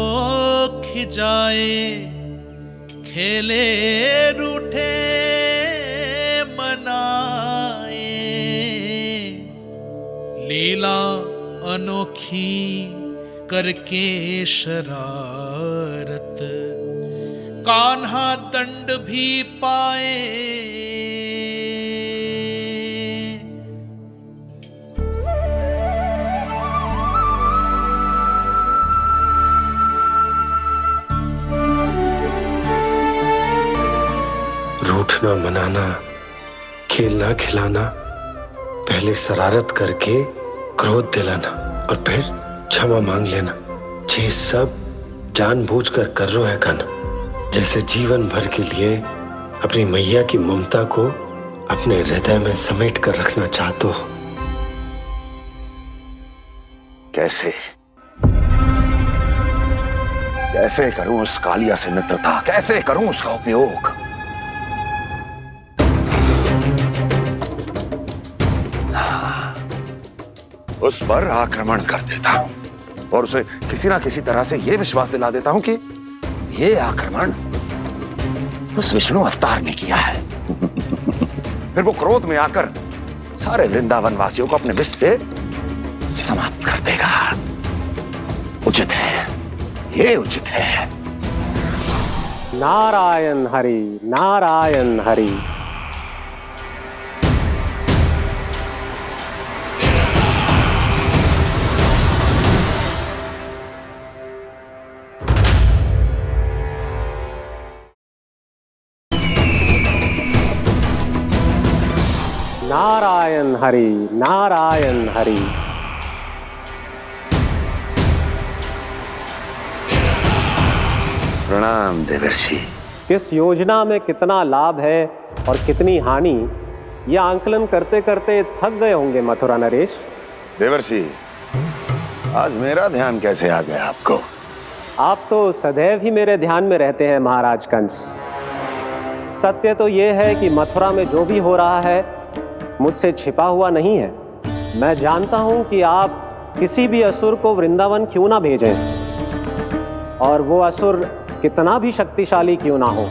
खिजाए, खेले रूठे मनाए, लीला अनोखी करके शरारत, कान्हा दंड भी पाए। रूठना मनाना, खेलना खिलाना, पहले शरारत करके क्रोध दिलाना और फिर क्षमा मांग लेना, ये सब जानबूझकर कर रहे है कान्हा। जैसे जीवन भर के लिए अपनी मैया की ममता को अपने हृदय में समेट कर रखना चाहते हो। कैसे कैसे करूं उस कालिया से मित्रता, कैसे करूं उसका उपयोग? उस पर आक्रमण कर देता हूं और उसे किसी ना किसी तरह से यह विश्वास दिला देता हूं कि यह आक्रमण उस विष्णु अवतार ने किया है। फिर वो क्रोध में आकर सारे वृंदावन वासियों को अपने विष से समाप्त कर देगा। उचित है, ये उचित है। नारायण हरि, नारायण हरि। नारायण हरि, नारायण हरि। प्रणाम देवर्षि। किस योजना में कितना लाभ है और कितनी हानि, यह आंकलन करते करते थक गए होंगे मथुरा नरेश। देवर्षि, आज मेरा ध्यान कैसे आ गया आपको? आप तो सदैव ही मेरे ध्यान में रहते हैं महाराज कंस। सत्य तो यह है कि मथुरा में जो भी हो रहा है मुझसे छिपा हुआ नहीं है। मैं जानता हूं कि आप किसी भी असुर को वृंदावन क्यों ना भेजें, और वो असुर कितना भी शक्तिशाली क्यों ना हो,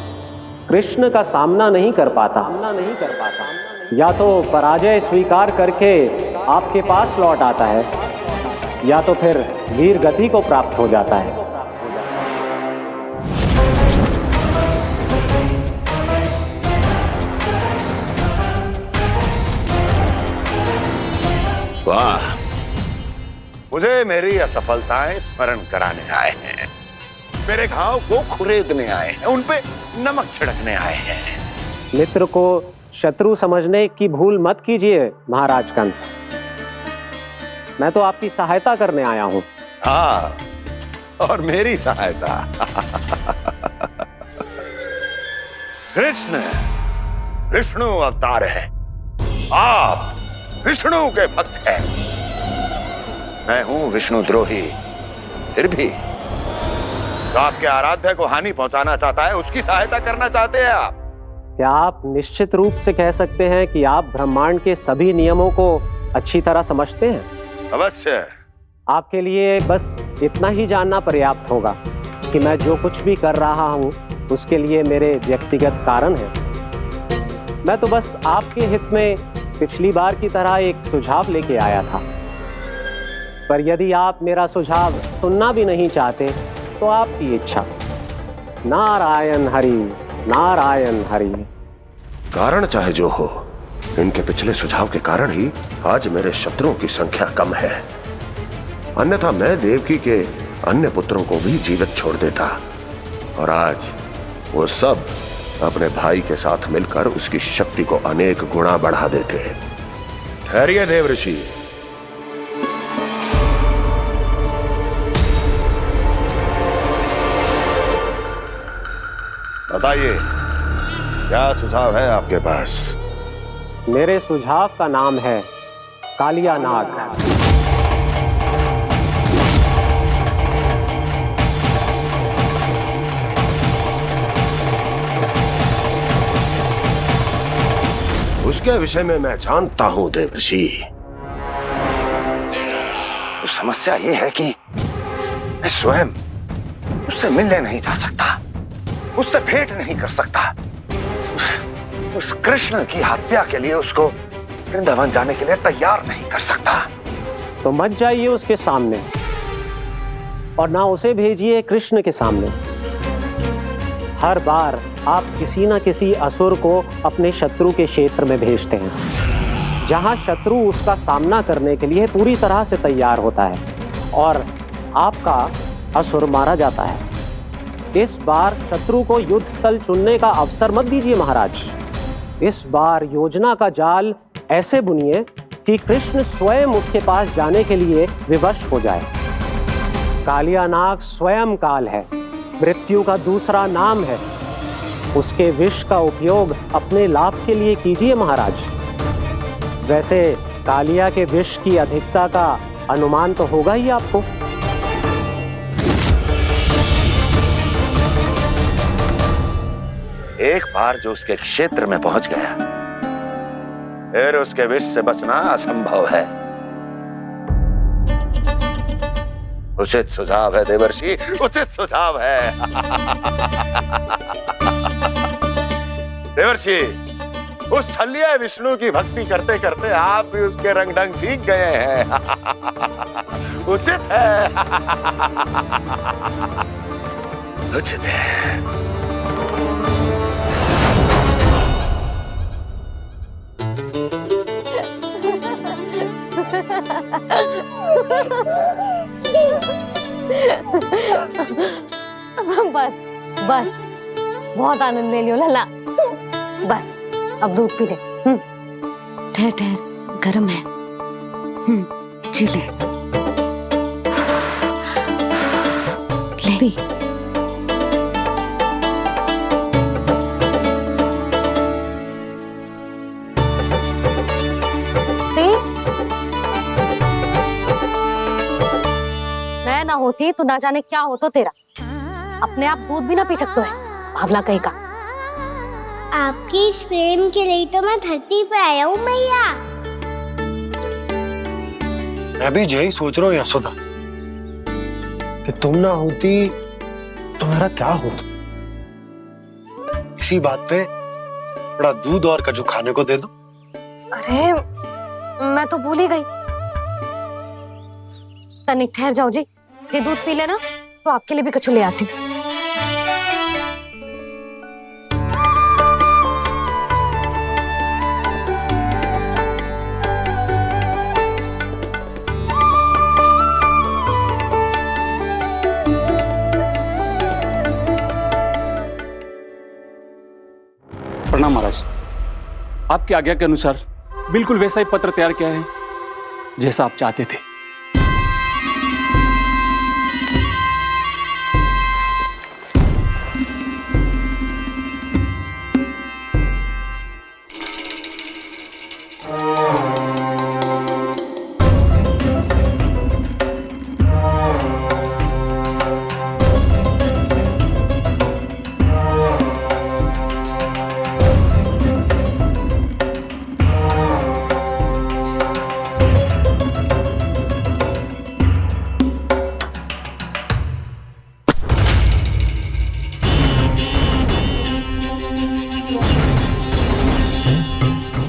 कृष्ण का सामना नहीं कर पाता। या तो पराजय स्वीकार करके आपके पास लौट आता है, या तो फिर वीर गति को प्राप्त हो जाता है। वाह, मुझे मेरी असफलताएं स्मरण कराने आए हैं, मेरे घाव को खुरेदने आए हैं, उन पे नमक छिड़कने आए हैं। मित्र को शत्रु समझने की भूल मत कीजिए महाराज कंस। मैं तो आपकी सहायता करने आया हूं। हाँ, और मेरी सहायता। कृष्ण विष्णु अवतार है, आप विष्णु के भक्त हैं। मैं हूं विष्णु द्रोही, फिर भी तो आपके आराध्य को हानि पहुंचाना चाहता है, उसकी सहायता करना चाहते हैं आप। क्या आप निश्चित रूप से कह सकते हैं कि आप ब्रह्मांड के सभी नियमों को अच्छी तरह समझते हैं? अवश्य। आपके लिए बस इतना ही जानना पर्याप्त होगा कि मैं जो कुछ भी कर रहा हूं उसके लिए मेरे व्यक्तिगत कारण हैं। मैं तो बस आपके हित में पिछली बार की तरह एक सुझाव लेके आया था, पर यदि आप मेरा सुझाव सुनना भी नहीं चाहते तो आपकी इच्छा। नारायण हरि, नारायण हरि। कारण चाहे जो हो, इनके पिछले सुझाव के कारण ही आज मेरे शत्रुओं की संख्या कम है। अन्यथा मैं देवकी के अन्य पुत्रों को भी जीवित छोड़ देता, और आज वो सब अपने भाई के साथ मिलकर उसकी शक्ति को अनेक गुना बढ़ा देते हैं। ठहरिए देवऋषि। बताइए, क्या सुझाव है आपके पास? मेरे सुझाव का नाम है कालिया नाग। उसके विषय में मैं जानता हूं देवर्षि। समस्या ये है कि मैं स्वयं उससे मिलने नहीं जा सकता, उससे भेंट नहीं कर सकता। उस कृष्ण की हत्या के लिए उसको वृंदावन जाने के लिए तैयार नहीं कर सकता। तो मत जाइए उसके सामने और ना उसे भेजिए कृष्ण के सामने। हर बार आप किसी ना किसी असुर को अपने शत्रु के क्षेत्र में भेजते हैं, जहां शत्रु उसका सामना करने के लिए पूरी तरह से तैयार होता है और आपका असुर मारा जाता है। इस बार शत्रु को युद्ध स्थल चुनने का अवसर मत दीजिए महाराज। इस बार योजना का जाल ऐसे बुनिए कि कृष्ण स्वयं उसके पास जाने के लिए विवश हो जाए। कालियानाग स्वयं काल है, मृत्यु का दूसरा नाम है। उसके विष का उपयोग अपने लाभ के लिए कीजिए महाराज। वैसे कालिया के विष की अधिकता का अनुमान तो होगा ही आपको। एक बार जो उसके क्षेत्र में पहुंच गया, फिर उसके विष से बचना असंभव है। उचित सुझाव है देवर्षि, उचित सुझाव है। देवर्षि, उस छलिया विष्णु की भक्ति करते करते आप भी उसके रंग ढंग सीख गए हैं। उचित है, उचित है। बस बस, बहुत आनंद ले लियो लला। बस अब दूध पी ले। ठहर ठहर, गर्म है। जी ले ले। मैं ना होती तो ना जाने क्या होता तेरा। अपने आप दूध भी ना पी सकते है, भावला कहीं का। आपकी इस प्रेम के लिए तो मैं धरती पे आया हूँ मैया। मैं भी यही सोच रहा हूँ यशोदा कि तुम ना होती तो मेरा क्या होता। इसी बात पे थोड़ा दूध और कजू खाने को दे दो। अरे मैं तो भूल ही गई। तनिक ठहर जाओ जी, जी दूध पी लेना तो आपके लिए भी कछु ले आती हूँ। प्रणाम महाराज। आपकी आज्ञा के अनुसार बिल्कुल वैसा ही पत्र तैयार किया है जैसा आप चाहते थे।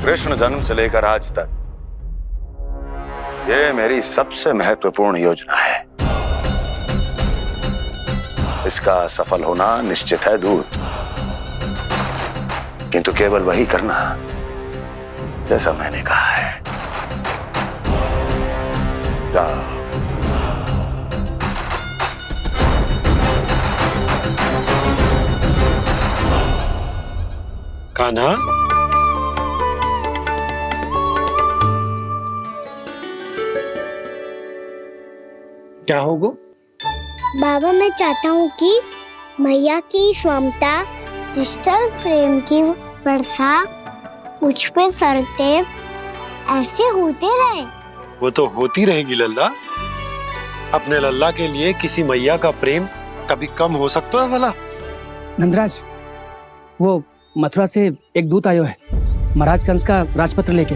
कृष्ण जन्म से लेकर आज तक ये मेरी सबसे महत्वपूर्ण योजना है। इसका सफल होना निश्चित है दूत, किंतु केवल वही करना जैसा मैंने कहा है। जाओ। कान्हा, क्या होगा? बाबा मैं चाहता हूँ कि मैया की स्वमता क्रिस्टल फ्रेम की वर्षा मुझ पे सरते ऐसे होते रहे। वो तो होती रहेगी लल्ला। अपने लल्ला के लिए किसी मैया का प्रेम कभी कम हो सकता है भला? नंदराज, वो मथुरा से एक दूत आयो है महाराज कंस का राजपत्र लेके।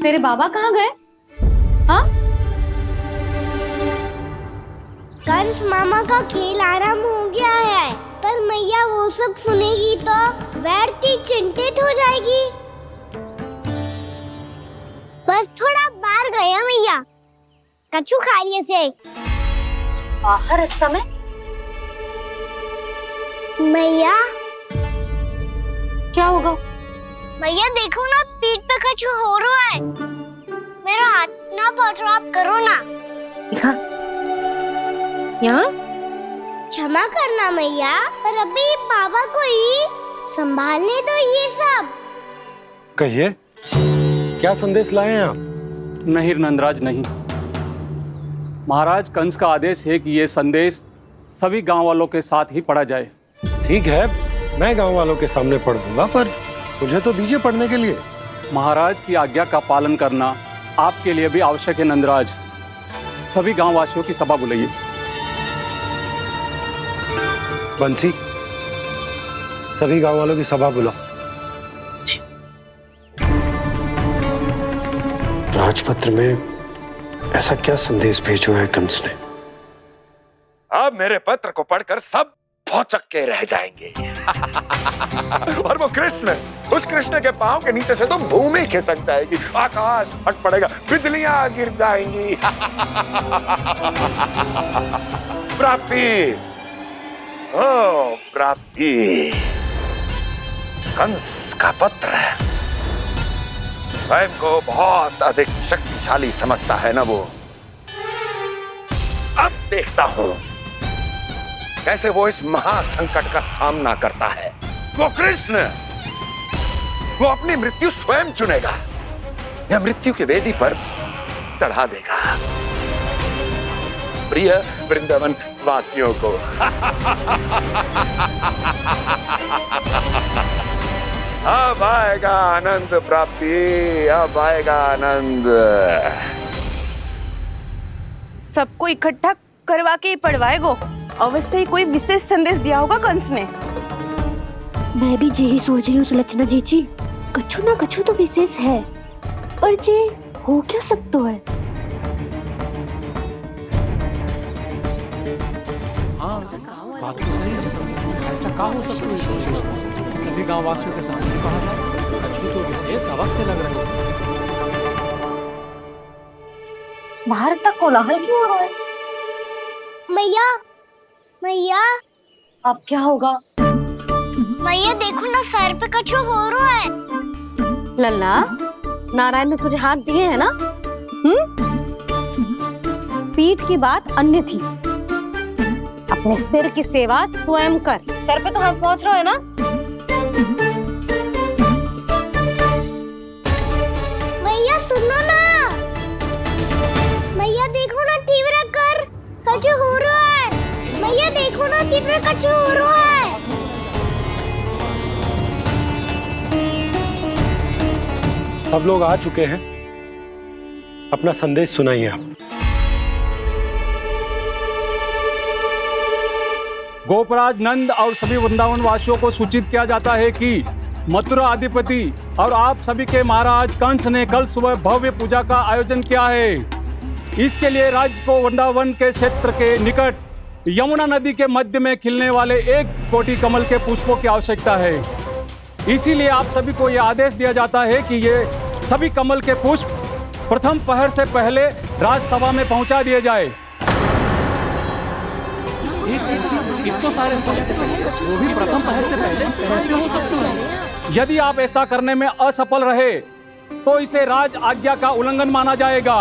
तेरे बाबा कहाँ गए? हाँ? कंस मामा का खेल आरंभ हो गया है, पर मैया वो सब सुनेगी तो वैरती चिंतित हो जाएगी। बस थोड़ा बाहर गया मैया, कछु खा लिये से। बाहर इस समय? मैया क्या होगा? मैया देखो ना, पीठ पे कछु हो रहा है। मेरा हाथ ना पहुंचो, आप करो ना। दिखा यहाँ। क्षमा करना मैया, पर अभी बाबा को ही संभालने दो ये सब। कहिए, क्या संदेश लाए हैं आप? नहीं नंदराज, नहीं। महाराज, कंस का आदेश है कि ये संदेश सभी गांव वालों के साथ ही पढ़ा जाए। ठीक है, मैं गांव वालों के सामने पढ़ दूंगा, पर मुझे तो दीजिए पढ़ने के लिए। महाराज की आज्ञा का पालन करना आपके लिए भी आवश्यक है नंदराज। सभी गांव वासियों की सभा बुलाइए। बंसी, सभी गांव वालों की सभा बुलाओ। राजपत्र में ऐसा क्या संदेश भेजो है कंस ने? अब मेरे पत्र को पढ़कर सब भौचक के रह जाएंगे। और वो कृष्ण, उस कृष्ण के पांव के नीचे से तो भूमि खिसक जाएगी, आकाश फट पड़ेगा, बिजलियां गिर जाएंगी। प्राप्ति, ओ प्राप्ति, कंस का पत्र। स्वयं को बहुत अधिक शक्तिशाली समझता है ना वो। अब देखता हूं कैसे वो इस महासंकट का सामना करता है। वो कृष्ण, वो अपनी मृत्यु स्वयं चुनेगा या मृत्यु की वेदी पर चढ़ा देगा प्रिय वृंदावन वासियों को। अब आएगा आनंद प्राप्ति, अब आएगा आनंद। सबको इकट्ठा करवा के ही पढ़वाएगो। अवश्य ही कोई विशेष संदेश दिया होगा कंस ने। मैं भी यही सोच रही हूँ सुलक्षणा जी, कछु ना कछु तो विशेष है, पर जे हो क्या सकता है? हाँ, बात तो सही है। ऐसा क्या हो सकता है? सभी गांव वासियों के सामने कहा जाए, कछु तो विशेष अवश्य लग रहा है। बाहर तक कोलाहल क्यों हो रहा है? मैया, मैया, अब क्या होगा? मैया देखो ना, सर पे कछु हो रहा है। लल्ला, नारायण ने तुझे हाथ दिए हैं ना? पीठ की बात अन्य थी। अपने सिर की सेवा स्वयं कर। सर पे तो हाथ पहुंच रहा है ना? मैया सुनो ना, मैया देखो ना, तीव्र कर कछु हो रहा है। मैया देखो ना, तीव्र कछु हो रहा है। सब लोग आ चुके हैं, अपना संदेश सुनाइए आप। गोपराज नंद और सभी वृंदावन वासियों को सूचित किया जाता है कि मथुरा अधिपति और आप सभी के महाराज कंस ने कल सुबह भव्य पूजा का आयोजन किया है। इसके लिए राज्य को वृंदावन के क्षेत्र के निकट यमुना नदी के मध्य में खिलने वाले 1 कोटि कमल के पुष्पों की आवश्यकता है। इसीलिए आप सभी को यह आदेश दिया जाता है कि ये सभी कमल के पुष्प प्रथम पहर से पहले राजसभा में पहुंचा दिए जाए। तो सारे वो भी प्रथम पहर से पहले कैसे हो सकते हैं? यदि आप ऐसा करने में असफल रहे तो इसे राज आज्ञा का उल्लंघन माना जाएगा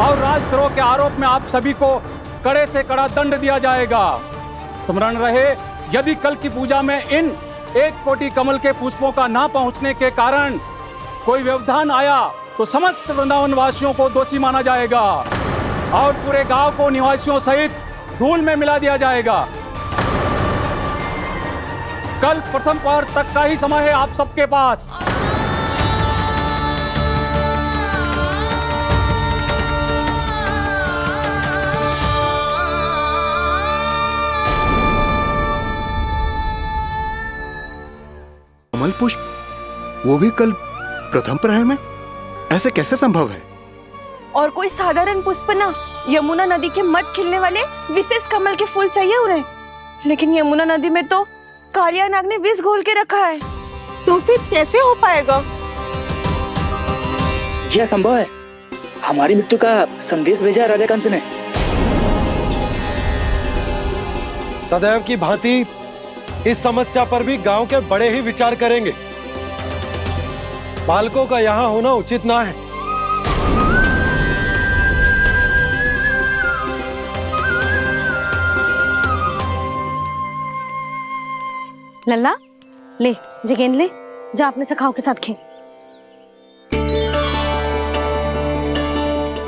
और राजद्रोह के आरोप में आप सभी को कड़े से कड़ा दंड दिया जाएगा। स्मरण रहे, यदि कल की पूजा में इन 1 कोटि कमल के पुष्पों का ना पहुंचने के कारण कोई व्यवधान आया तो समस्त वृंदावन वासियों को दोषी माना जाएगा और पूरे गांव को निवासियों सहित धूल में मिला दिया जाएगा। कल प्रथम पहर तक का ही समय है आप सबके पास। कमल पुष्प, वो भी कल प्रथम प्रहर में? ऐसे कैसे संभव है? और कोई साधारण पुष्प ना, यमुना नदी के मध्य खिलने वाले विशेष कमल के फूल चाहिए उन्हें। लेकिन यमुना नदी में तो कालिया नाग ने विष घोल के रखा है, तो फिर कैसे हो पाएगा? यह संभव है। हमारी मृत्यु का संदेश भेजा राजा कंस ने। सदैव की भांति इस समस्या पर भी गांव के बड़े ही विचार करेंगे। बालकों का यहाँ होना उचित ना है। लल्ला ले, जगेंद ले, जा अपने सखाओं के साथ खेल।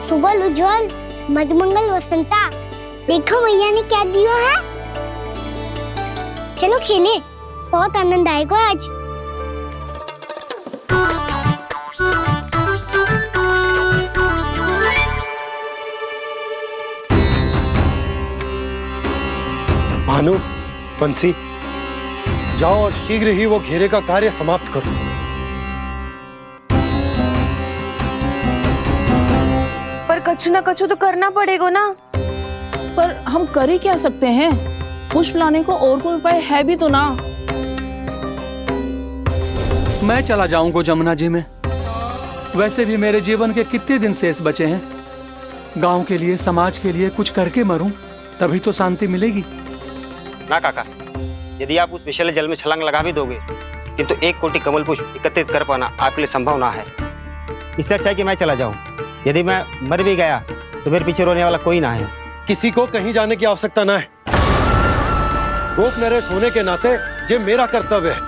सुबह उज्जवल, मधुमंगल वसंता, देखो मैया ने क्या दिया है। चलो खेले, बहुत आनंद आएगा आज। भानु, बंसी, जाओ और शीघ्र ही वो घेरे का कार्य समाप्त करो। पर कछु ना कछु तो करना पड़ेगा ना। पर हम कर ही क्या सकते हैं? पुष्प लाने को और कोई उपाय है भी तो ना। मैं चला जाऊंगा जमुना जी में। वैसे भी मेरे जीवन के कितने दिन शेष बचे हैं। गांव के लिए, समाज के लिए कुछ करके मरूं, तभी तो शांति मिलेगी। ना काका, यदि आप उस विषैले जल में छलांग लगा भी दोगे, किंतु 1 कोटि कमल पुष्प एकत्रित कर पाना आपके लिए संभव ना है। इससे अच्छा है कि मैं चला जाऊं। यदि मैं मर भी गया तो मेरे पीछे रोने वाला कोई ना है। किसी को कहीं जाने की आवश्यकता ना है। गोप नरेश होने के नाते ये मेरा कर्तव्य है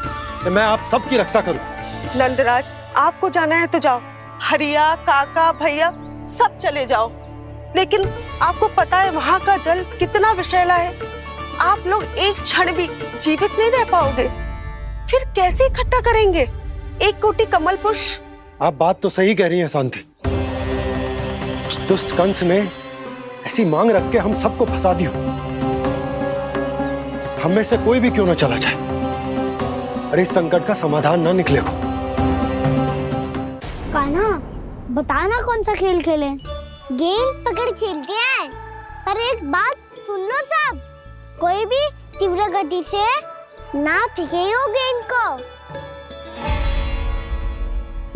कि मैं आप सबकी रक्षा करूं। नंदराज, आपको जाना है तो जाओ। हरिया, काका, भैया सब चले जाओ। लेकिन आपको पता है वहाँ का जल कितना विषैला है। आप लोग एक क्षण भी जीवित नहीं रह पाओगे। फिर कैसे इकट्ठा करेंगे 1 कोटि कमल पुष्प? आप बात तो सही कह रही हैं शांति। उस दुष्ट कंस ने ऐसी मांग रख के हम सबको फंसा दिया। हम में से कोई भी क्यों न चला जाए और इस संकट का समाधान ना निकले को। कान्हा, बताना कौन सा खेल खेलें? गेंद पकड़ खेलते हैं। पर एक बात सुन लो सब, कोई भी तीव्र गति से ना फेंकेगा गेंद को।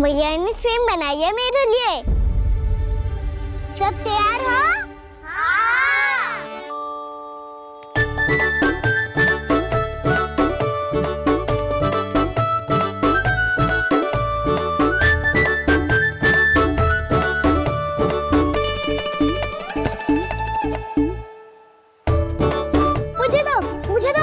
भैया ने फ्रेम बनाई है मेरे लिए। सब तैयार हो? मुझे दो।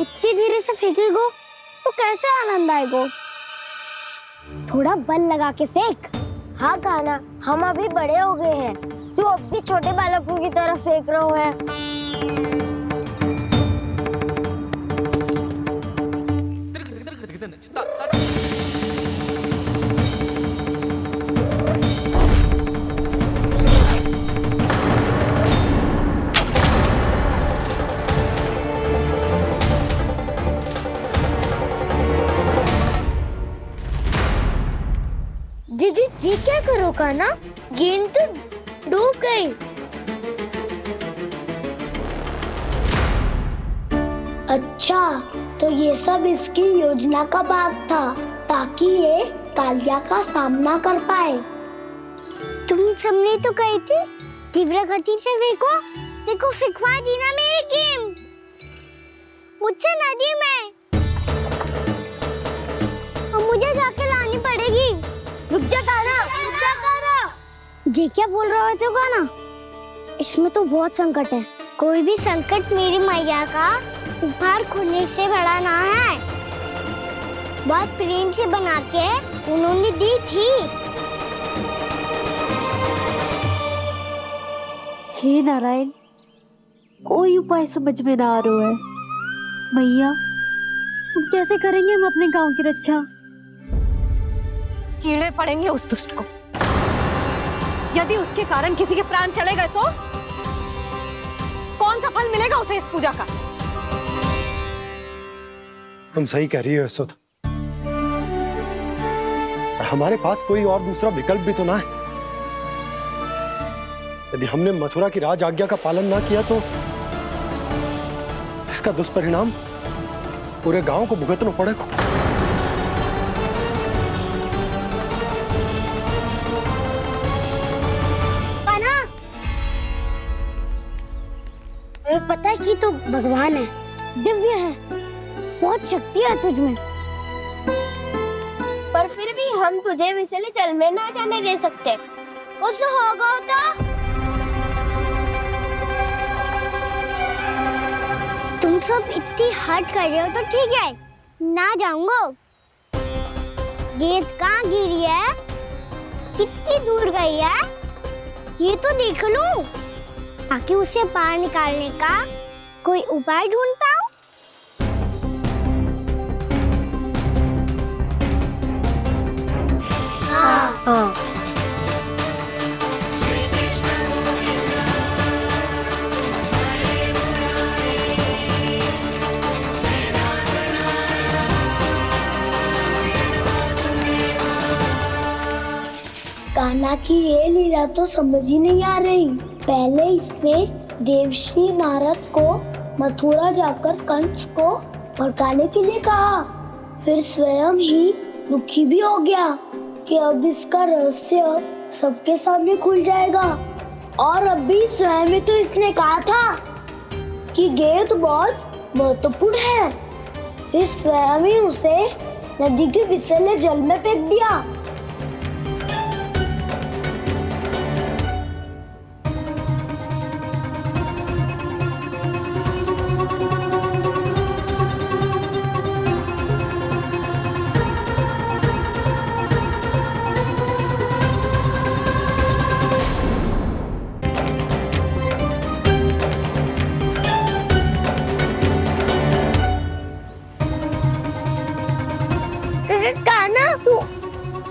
इतनी धीरे से फेंकेगो तो कैसे आनंद आएगो? थोड़ा बल लगा के फेंक। हाँ कान्हा, हम अभी बड़े हो गए हैं, तू अब भी छोटे बालकों की तरह फेंक रहा है। दीदी जी क्या करो कान्हा? गेंद तो डूब गई। अच्छा, तो ये सब इसकी योजना का भाग था ताकि ये कालिया का सामना कर पाए। तुम सबने तो कही थी तीव्र गति से फेंको। देखो फिकवा दी ना मेरी गेम। मुझसे नदी में। अब मुझे जाके लानी पड़ेगी। रुक जा कान्हा, रुक जा कान्हा। जे क्या बोल रहे हो कान्हा? इसमें तो बहुत संकट है। कोई भी संकट मेरी मैया का उपहार खोने से बड़ा ना है। बहुत प्रेम से बना के उन्होंने दी थी। हे नारायण, कोई उपाय समझ में ना आ रहा है। मैया, हम कैसे करेंगे हम अपने गांव की रक्षा? कीड़े पड़ेंगे उस दुष्ट को। यदि उसके कारण किसी के प्राण चले गए तो कौन सा फल मिलेगा उसे इस पूजा का? तुम सही कह रही हो यशोदा। हमारे पास कोई और दूसरा विकल्प भी तो ना है। यदि हमने मथुरा की राज आज्ञा का पालन ना किया तो इसका दुष्परिणाम पूरे गांव को भुगतना पड़ेगा। पाना, तुम्हें पता है कि तू भगवान है, दिव्य है, बहुत शक्ति है तुझमें, पर फिर भी हम तुझे विषैले जल में ना जाने दे सकते। कुछ होगा तो तुम सब इतनी हट कर रहे हो तो ठीक है, ना जाऊंगा। गेंद कहाँ गिरी है, कितनी दूर गई है, ये तो देख लूं, ताकि उसे बाहर निकालने का कोई उपाय ढूंढ पाऊं। हाँ। कान्हा की ये लीला तो समझ ही नहीं आ रही। पहले इसने देवश्री नारद को मथुरा जाकर कंस को भड़काने के लिए कहा, फिर स्वयं ही दुखी भी हो गया कि अब इसका रहस्य सबके सामने खुल जाएगा। और अभी स्वयं में तो इसने कहा था कि गेंद बहुत महत्वपूर्ण है, फिर स्वयं ही उसे नदी के विषैले जल में फेंक दिया।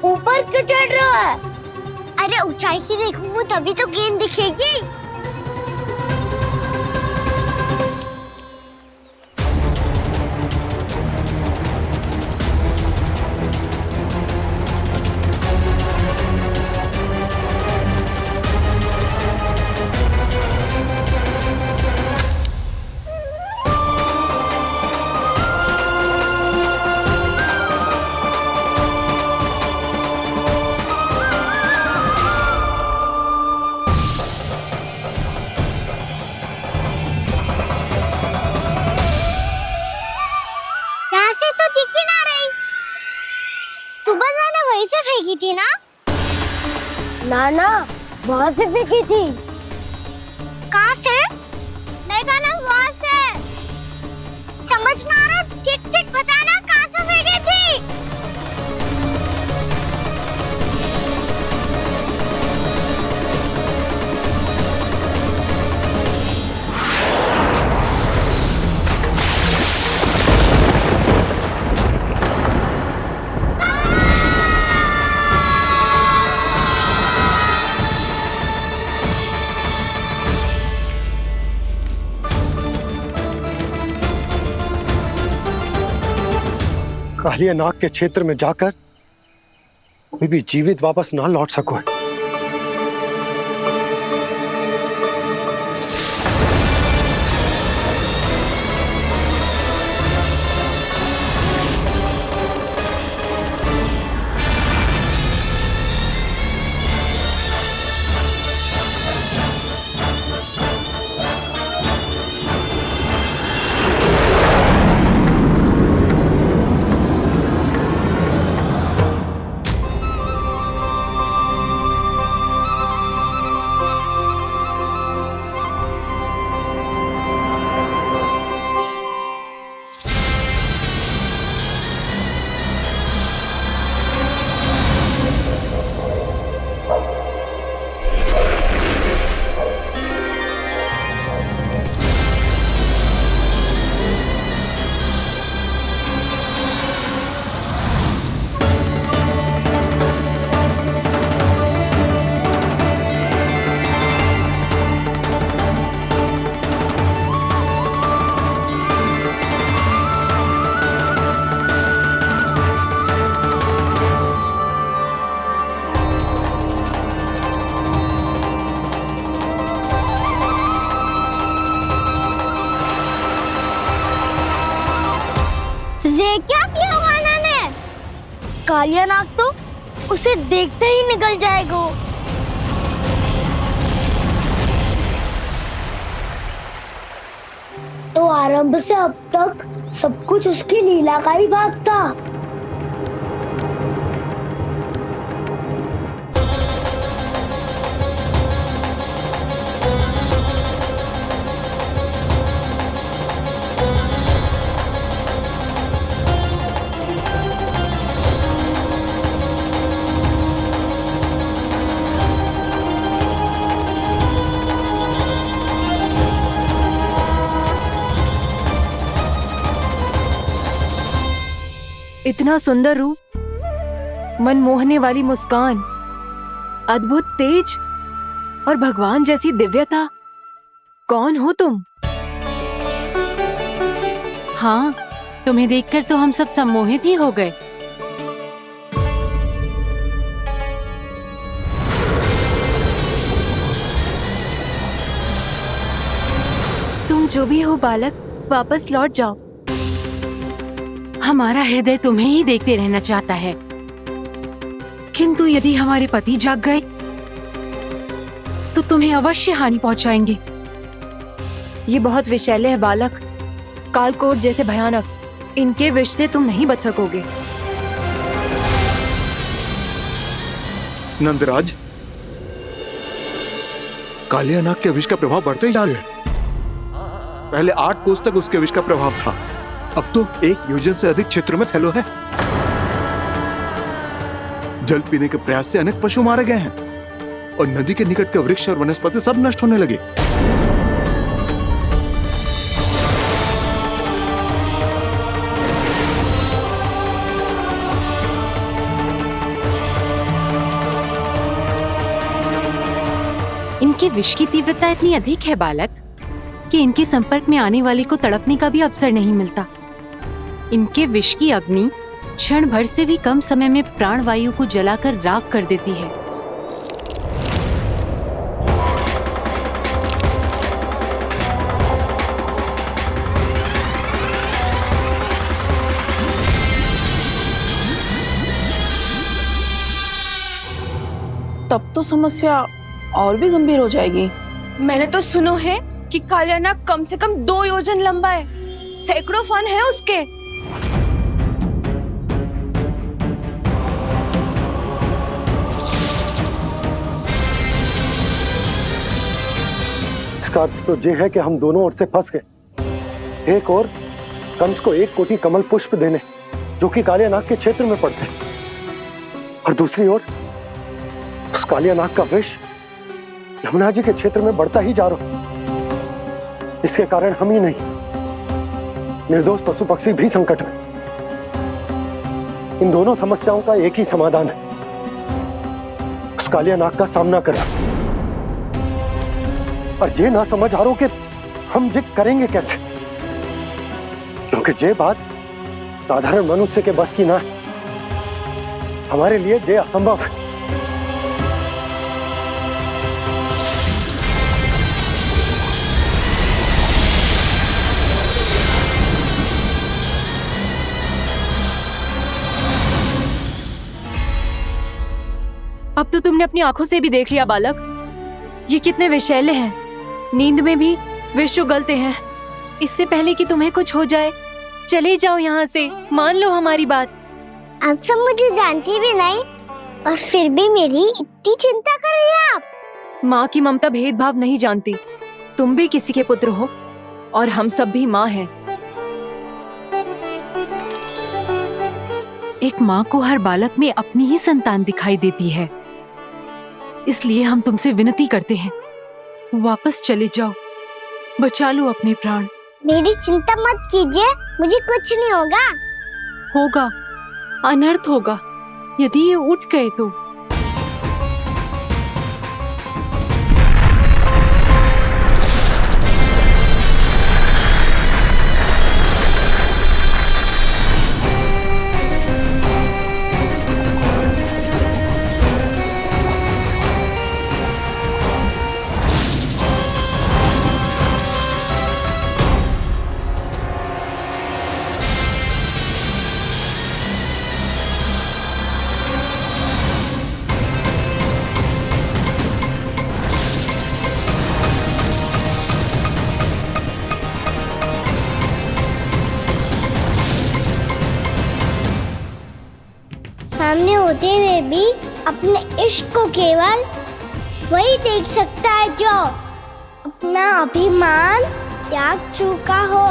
ऊपर क्यों चढ़ रहा है? अरे ऊंचाई से देखूंगा तभी तो गेंद दिखेगी। से फेंकी थी ना? ना, वहाँ से फेंकी थी। कहाँ से? नहीं कहना वहाँ से। समझ में आ रहा? ठीक बताना कहाँ से फेंकी थी? कालिया नाग के क्षेत्र में जाकर कोई भी जीवित वापस ना लौट सको है। कालिया नाग तो उसे देखते ही निकल जाएगा। तो आरंभ से अब तक सब कुछ उसकी लीला का ही भाग था। इतना सुंदर रूप, मन मोहने वाली मुस्कान, अद्भुत तेज और भगवान जैसी दिव्यता। कौन हो तुम? हाँ, तुम्हें देखकर तो हम सब सम्मोहित ही हो गए। तुम जो भी हो बालक, वापस लौट जाओ। हमारा हृदय तुम्हें ही देखते रहना चाहता है, किंतु यदि हमारे पति जाग गए तो तुम्हें अवश्य हानि पहुंचाएंगे। ये बहुत विषैले है बालक, कालकोट जैसे भयानक। इनके विष से तुम नहीं बच सकोगे। नंदराज, कालिया नाग के विष का प्रभाव बढ़ते ही जा रहा है। पहले 8 कोस तक उसके विष का प्रभाव था, अब तो 1 योजन से अधिक क्षेत्र में फैलो है। जल पीने के प्रयास से अनेक पशु मारे गए हैं और नदी के निकट के वृक्ष और वनस्पति सब नष्ट होने लगे। इनके विष की तीव्रता इतनी अधिक है बालक कि इनके संपर्क में आने वाले को तड़पने का भी अवसर नहीं मिलता। इनके विष की अग्नि क्षण भर से भी कम समय में प्राणवायु को जलाकर राख कर देती है। तब तो समस्या और भी गंभीर हो जाएगी। मैंने तो सुनो है कि कालिया नाग कम से कम 2 योजन लंबा है, सैकड़ों फन है उसके। इसका अर्थ तो ये है कि हम दोनों ओर से फंस गए। एक और कंस को 1 कोटि कमल पुष्प देने जो कि कालिया नाग के क्षेत्र में पड़ते हैं, और दूसरी ओर उस कालिया नाग का विष यमुना जी के क्षेत्र में बढ़ता ही जा रहा। इसके कारण हम ही नहीं, निर्दोष पशु पक्षी भी संकट में। इन दोनों समस्याओं का एक ही समाधान है, उस कालिया नाग का सामना करना। और ये ना समझ आ रहा कि हम ये करेंगे कैसे, क्योंकि ये बात साधारण मनुष्य के बस की ना है। हमारे लिए ये असंभव है। अब तो तुमने अपनी आंखों से भी देख लिया बालक, ये कितने विषैले हैं। नींद में भी विष उगलते हैं। इससे पहले कि तुम्हें कुछ हो जाए, चले जाओ यहाँ से, मान लो हमारी बात। आप सब मुझे जानती भी नहीं और फिर भी मेरी इतनी चिंता कर रही हैं आप। माँ की ममता भेदभाव नहीं जानती। तुम भी किसी के पुत्र हो और हम सब भी माँ हैं। एक माँ को हर बालक में अपनी ही संतान दिखाई देती है, इसलिए हम तुमसे विनती करते हैं, वापस चले जाओ, बचा लो अपने प्राण। मेरी चिंता मत कीजिए, मुझे कुछ नहीं होगा। होगा, अनर्थ होगा यदि ये उठ गए तो। में भी अपने इश्क को केवल वही देख सकता है जो अपना अभिमान त्याग चुका हो।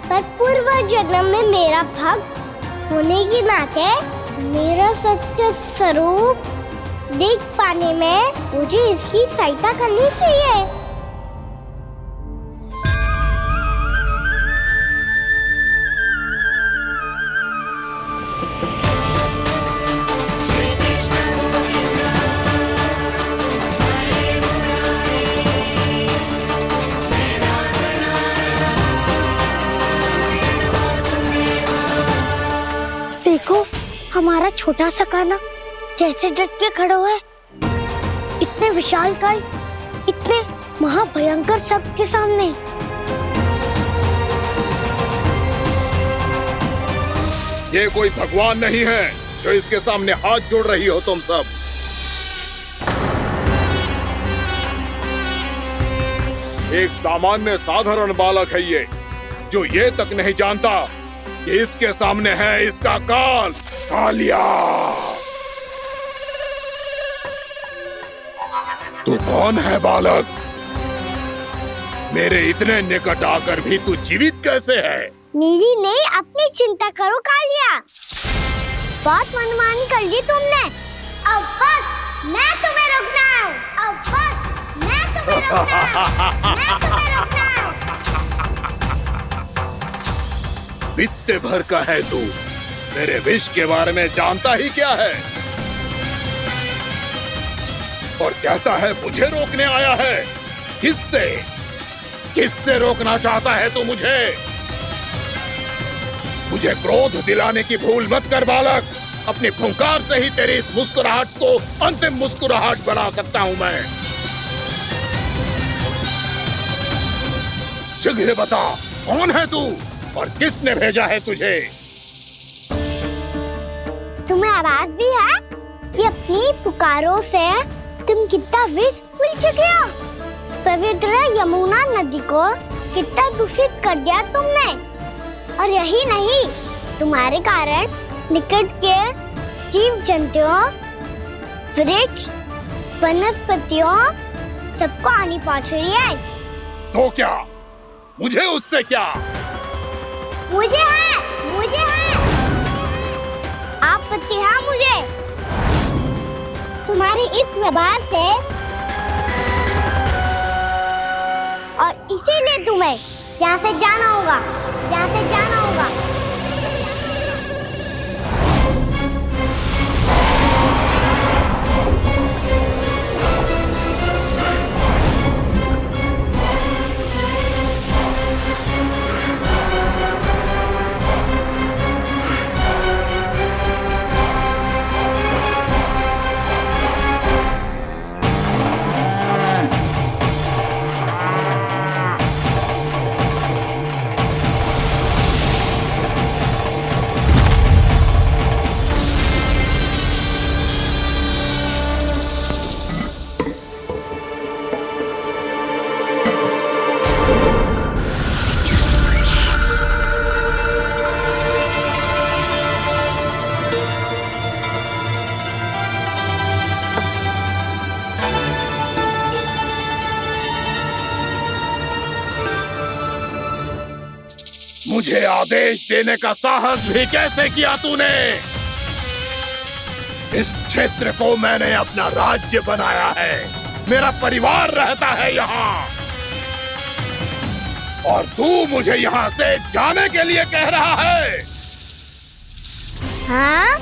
पर पूर्व जन्म में मेरा भक्त होने के नाते मेरा सत्य स्वरूप देख पाने में मुझे इसकी सहायता करनी चाहिए। देखो हमारा छोटा सा कान्हा कैसे डट के खड़ा है, इतने विशालकाय, इतने महाभयंकर सबके सामने। ये कोई भगवान नहीं है जो इसके सामने हाथ जोड़ रही हो तुम सब। एक सामान्य साधारण बालक है ये, जो ये तक नहीं जानता कि इसके सामने है इसका काल, कालिया। तू कौन है बालक? मेरे इतने निकट आकर भी तू जीवित कैसे है? मेरी नहीं, अपनी चिंता करो कालिया। बहुत मनमानी कर ली तुमने। अब बस मैं तुम्हें रोकना हूँ। अब बस मैं तुम्हें रोकना हूँ। मैं तुम्हें रोकना हूँ। बित्ते भर का है तू, मेरे विष के बारे में जानता ही क्या है? और कहता है मुझे रोकने आया है। किससे? किससे रोकना चाहता है तू मुझे? मुझे क्रोध दिलाने की भूल मत कर बालक। अपनी फुंकार से ही तेरी इस मुस्कुराहट को अंतिम मुस्कुराहट बना सकता हूं मैं। शीघ्र बता, कौन है तू और किसने भेजा है तुझे? तुम्हें आवाज भी है कि अपनी पुकारों से तुम कितना विष भूल चुके हो। पवित्र यमुना नदी को कितना दूषित कर दिया तुमने। और यही नहीं, तुम्हारे कारण निकट के जीव जंतुओं, वृक्ष, वनस्पतियों सबको हानि पहुंच रही है। तो क्या? मुझे उससे क्या? मुझे है आपत्ति है मुझे तुम्हारे इस व्यवहार से, और इसीलिए तुम्हें यहाँ से जाना होगा। यहाँ से जाना होगा। मुझे आदेश देने का साहस भी कैसे किया तूने? इस क्षेत्र को मैंने अपना राज्य बनाया है, मेरा परिवार रहता है यहाँ, और तू मुझे यहाँ से जाने के लिए कह रहा है? हाँ?